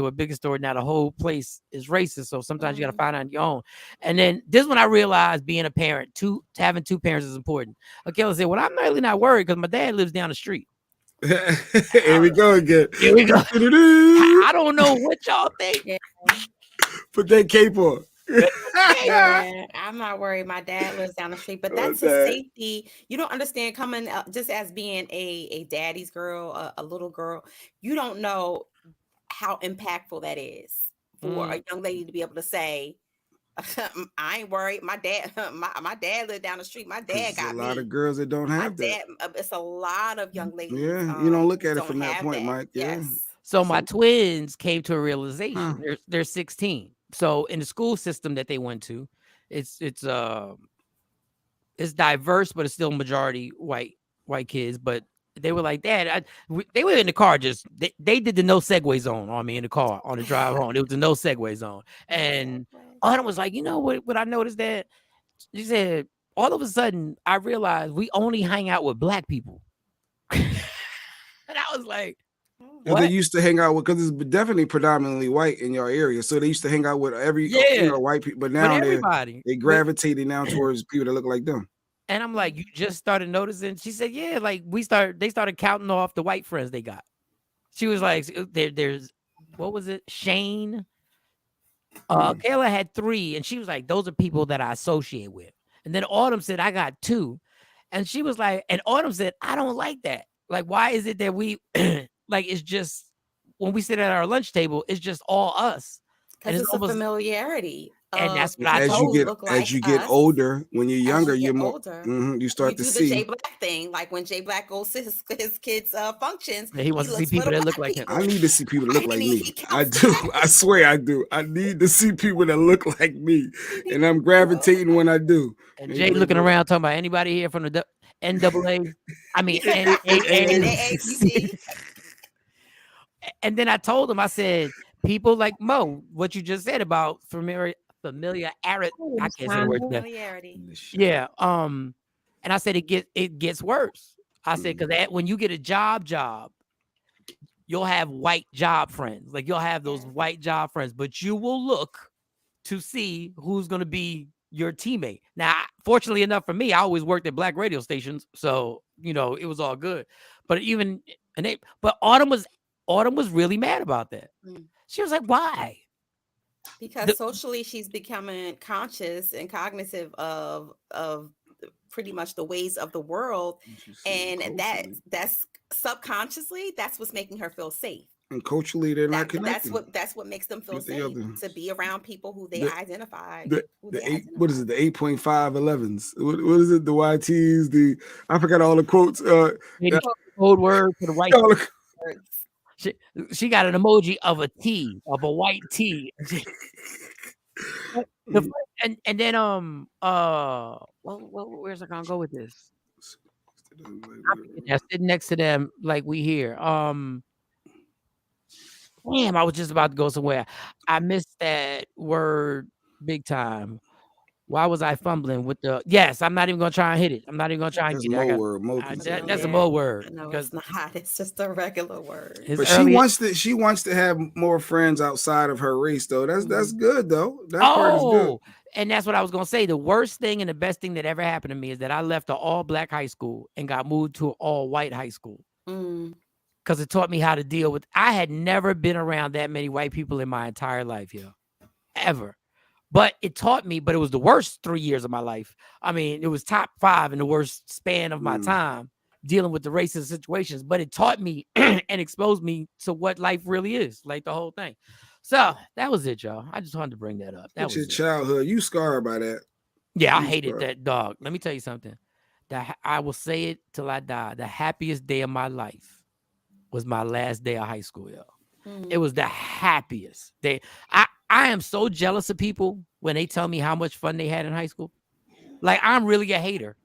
S11: now the whole place is racist. So sometimes you got to find out on your own. And then this is when I realized being a parent, having 2 parents is important. Kayla said, well, I'm really not worried because my dad lives down the street.
S10: Here we go again.
S11: Here we go. I don't know what y'all think.
S1: Yeah.
S10: Put that cape on.
S1: Yeah, I'm not worried. My dad lives down the street, but that's a safety. You don't understand coming up just as being a daddy's girl, a little girl. You don't know how impactful that is for a young lady to be able to say, I ain't worried. My dad, my dad lived down the street. My dad got
S10: a lot of girls that don't have that.
S1: It's a lot of young ladies.
S10: Yeah, you don't look at it from that point, Mike. Yeah.
S1: Yes.
S11: So my twins came to a realization. They're 16. So in the school system that they went to, it's diverse, but it's still majority white kids. But they were like, Dad, they were in the car. Just they did the no segue zone on me in the car on the drive home. It was the no segue zone, and Autumn was like, you know what I noticed, that she said, all of a sudden I realized we only hang out with black people, and I was like.
S10: They used to hang out with, because it's definitely predominantly white in your area, so they used to hang out with every white people. But now they gravitating now towards people that look like them.
S11: And I'm like, you just started noticing? She said, yeah, like they started counting off the white friends they got. She was like, there's what was it, Shane? Kayla had 3, and she was like, those are people that I associate with. And then Autumn said, I got 2, and she was like, and Autumn said, I don't like that. Like, why is it that we? Like, it's just when we sit at our lunch table, it's just all us.
S1: Because it's almost a familiarity.
S11: And that's what I told
S10: you. As you get older, when you're younger, you're more older. You start to see
S1: the Jay Black thing. Like when Jay Black goes to his kids' functions,
S11: he wants to see people that look like him.
S10: I need to see people that look like me. I do. I swear I do. I need to see people that look like me, and I'm gravitating when I do.
S11: And Jay looking around talking about anybody here from the NAA. I mean, NAACP. And then I told him, I said, people like Mo, what you just said about familiarity. I can't say the word.
S1: Familiarity.
S11: Yeah. And I said it gets worse. I said, because when you get a job, you'll have white job friends. Like you'll have those white job friends, but you will look to see who's going to be your teammate. Now, fortunately enough for me, I always worked at black radio stations, so it was all good. But but Autumn was really mad about that. She was like, why?
S1: Because socially she's becoming conscious and cognitive of pretty much the ways of the world, and that's subconsciously that's what's making her feel safe.
S10: And culturally, they're not connected.
S1: That's what makes them feel safe, to be around people who they identify.
S10: What is it? The 8.511s. What is it? The YTs. I forgot all the quotes.
S11: Code word for the white. She got an emoji of a T, of a white T. And then where's I gonna go with this? Sitting next to them like we here. Damn, I was just about to go somewhere. I missed that word big time. Why was I fumbling with the? Yes, I'm not even gonna try and hit it. I'm not even gonna try and
S10: That's a
S11: get it.
S10: mo word, mo
S11: That's a
S1: Yeah.
S11: mo word.
S1: No,
S11: Because
S1: it's not. It's just a regular word.
S11: his
S10: But
S11: earlier,
S10: she wants to have more friends outside of her race, though. That's good, though. That part is good.
S11: and that's what I was gonna say. The worst thing and the best thing that ever happened to me is that I left an all-black high school and got moved to an all-white high school. Because it taught me how to deal with. I had never been around that many white people in my entire life, ever. But it taught me. But it was the worst 3 years of my life. I mean, it was top 5 in the worst span of my time dealing with the racist situations. But it taught me and exposed me to what life really is, like the whole thing. So that was it, y'all. I just wanted to bring that up. That
S10: It's your
S11: was it.
S10: childhood. You scarred by that.
S11: Yeah, I hated that, dog. Let me tell you something. That I will say it till I die. The happiest day of my life was my last day of high school, yo. It was the happiest day. I am so jealous of people when they tell me how much fun they had in high school. Like, I'm really a hater.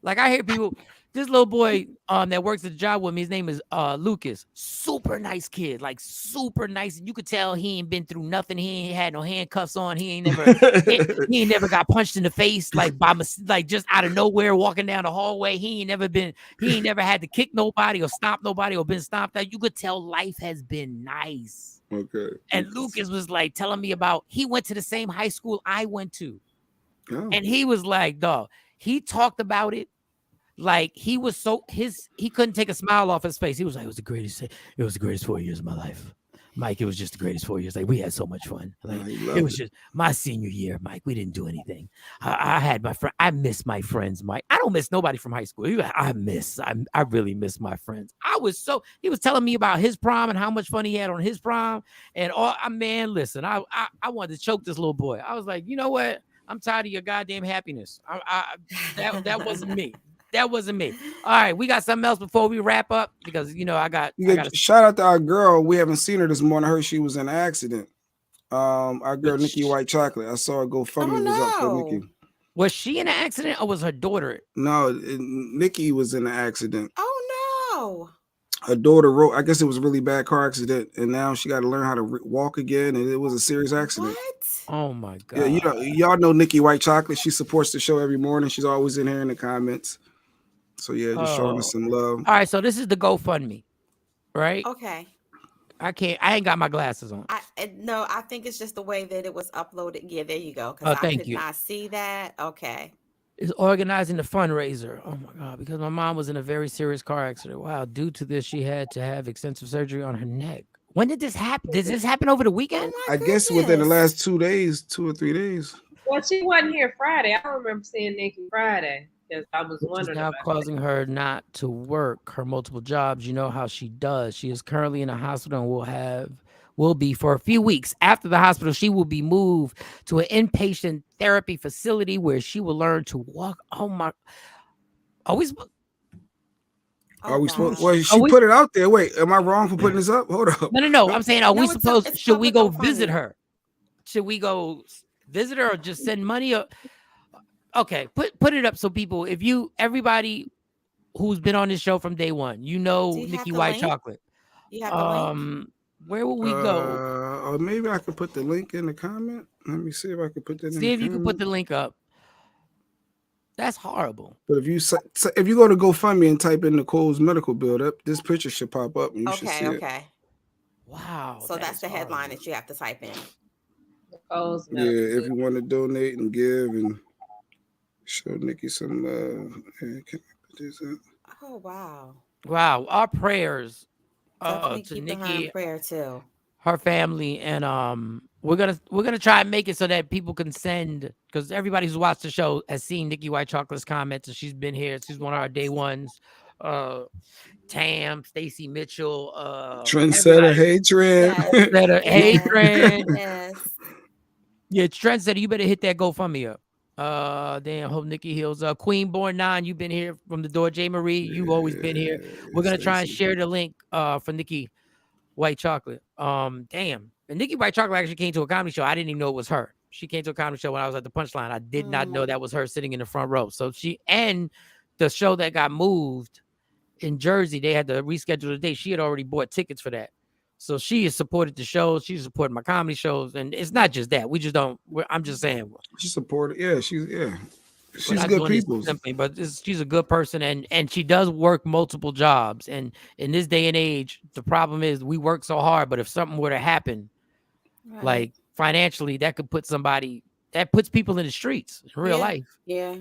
S11: Like, I hear people, this little boy that works at the job with me, his name is Lucas. Super nice kid, like super nice. And you could tell he ain't been through nothing. He ain't had no handcuffs on. He ain't never got punched in the face like like just out of nowhere walking down the hallway. He ain't never had to kick nobody or stomp nobody or been stomped out. You could tell life has been nice.
S10: Okay.
S11: And Lucas was like telling me about he went to the same high school I went to. And he was like, dog, he talked about it like he was he couldn't take a smile off his face. He was like, it was the greatest 4 years of my life. Mike, it was just the greatest 4 years. Like, we had so much fun. Like, it was just my senior year, Mike. We didn't do anything. I had my friend. I miss my friends, Mike. I don't miss nobody from high school. I really miss my friends. He was telling me about his prom and how much fun he had on his prom. And man, listen, I wanted to choke this little boy. I was like, you know what? I'm tired of your goddamn happiness. That wasn't me. That wasn't me. All right, we got something else before we wrap up because I got
S10: shout out to our girl. We haven't seen her this morning. I heard she was in an accident. Our girl Nikki White Chocolate. I saw her GoFundMe was up for Nikki.
S11: Was she in an accident or was her daughter?
S10: No, Nikki was in an accident.
S1: Oh no.
S10: Her daughter wrote. I guess it was a really bad car accident, and now she got to learn how to walk again. And it was a serious accident.
S1: What?
S11: Oh my god!
S10: Yeah, y'all know Nikki White Chocolate. She supports the show every morning. She's always in here in the comments. So yeah, just showing us some love.
S11: All right, so this is the GoFundMe, right?
S1: Okay.
S11: I ain't got my glasses on.
S1: No, I think it's just the way that it was uploaded. Yeah, there you go. Because I could not see that. Okay.
S11: Is organizing the fundraiser. Oh my god, because my mom was in a very serious car accident. Wow, due to this, she had to have extensive surgery on her neck. When did this happen? Did this happen over the weekend?
S10: I guess within the last 2 days, 2 or 3 days.
S12: Well, she wasn't here Friday. I don't remember seeing Nikki Friday because I was wondering.
S11: Now causing her not to work her multiple jobs. You know how she does. She is currently in a hospital and will be for a few weeks. After the hospital, she will be moved to an inpatient therapy facility where she will learn to walk. Oh my! Are we supposed?
S10: Well, she put it out there. Wait, am I wrong for putting this up? Hold up.
S11: No. I'm saying, are we supposed? Should we go visit her? Should we go visit her or just send money? Okay, put it up so people, everybody who's been on this show from day one, Nikki White Chocolate.
S1: You have the link?
S11: Where will we go?
S10: Or maybe I could put the link in the comment. Let me see if I could put that.
S11: See if you can put the link up. That's horrible.
S10: But if you go to GoFundMe and type in Nicole's medical bill, this picture should pop up. And you should see it.
S11: Wow.
S1: So that's the headline that you have to type in.
S10: If you want to donate and give and show Nikki some love. Can I put this up?
S1: Oh wow.
S11: Wow. Our prayers to
S1: keep
S11: Nikki,
S1: her in prayer too.
S11: Her family, and we're gonna try and make it so that people can send, because everybody who's watched the show has seen Nikki White Chocolate's comments, and she's been here. She's one of our day ones. Tam, Stacy Mitchell,
S10: Trendsetter, hey Trend.
S11: Trendsetter, hey Trend.
S1: Yes.
S11: Yeah, Trendsetter, you better hit that GoFundMe up. Damn, hope Nikki heals up. Queen Born 9, you've been here from the door. J Marie, you've always been here. We're gonna try and share the link for Nikki White Chocolate. Damn. And Nikki White Chocolate actually came to a comedy show. I didn't even know it was her. She came to a comedy show when I was at the Punchline. I did not know that was her sitting in the front row. So and the show that got moved in Jersey, they had to reschedule the date. She had already bought tickets for that. So she has supported the shows. She's supported my comedy shows, and it's not just that. We just don't. I'm just saying.
S10: She supported. Yeah, she's
S11: She's
S10: good people.
S11: But she's a good person, and she does work multiple jobs. And in this day and age, the problem is we work so hard, but if something were to happen, like financially, that could put somebody, that puts people in the streets in real life.
S1: Yeah.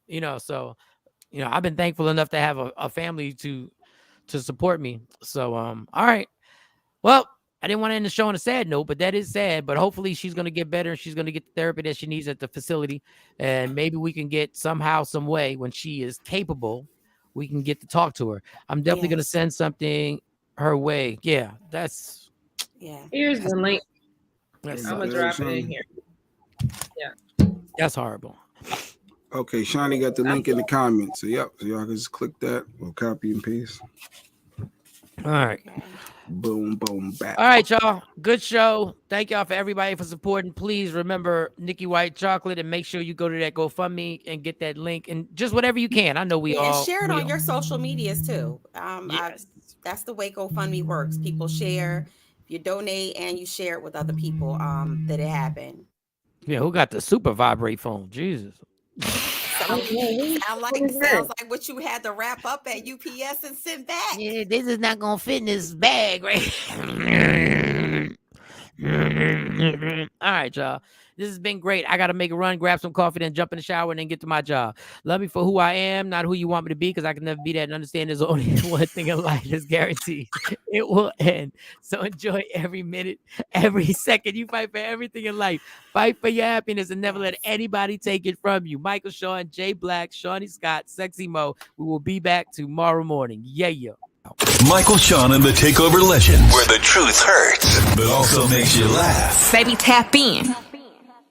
S11: You know, so I've been thankful enough to have a family to support me. So all right. Well, I didn't want to end the show on a sad note, but that is sad. But hopefully she's going to get better and she's going to get the therapy that she needs at the facility. And maybe we can get somehow, some way, when she is capable, we can get to talk to her. I'm definitely going to send something her way. Yeah, that's.
S1: Yeah.
S12: Here's the link.
S11: I'm
S12: going to drop it in here. Yeah.
S11: That's horrible.
S10: Okay, Shani got the link in the comments. So, yep. So, y'all can just click that or copy and paste.
S11: All right.
S10: Boom, boom, back.
S11: All right, y'all. Good show. Thank y'all for everybody for supporting. Please remember Nikki White Chocolate and make sure you go to that GoFundMe and get that link and just whatever you can. I know we all.
S1: And share it on your social medias too. That's the way GoFundMe works. People share. If you donate and you share it with other people, that it happened.
S11: Yeah, who got the super vibrate phone? Jesus.
S1: Sounds like what you had to wrap up at UPS and send back.
S11: Yeah, this is not gonna fit in this bag, right? All right, y'all. This has been great. I gotta make a run, grab some coffee, then jump in the shower, and then get to my job. Love me for who I am, not who you want me to be, because I can never be that. And understand there's only one thing in life that's guaranteed. It will end. So enjoy every minute, every second. You fight for everything in life. Fight for your happiness and never let anybody take it from you. Michael Shawn, Jay Black, Shawnee Scott, Sexy Mo. We will be back tomorrow morning. Yeah.
S7: Michael Shawn and the Takeover Legends, where the truth hurts, but also makes you laugh.
S8: Baby, tap in.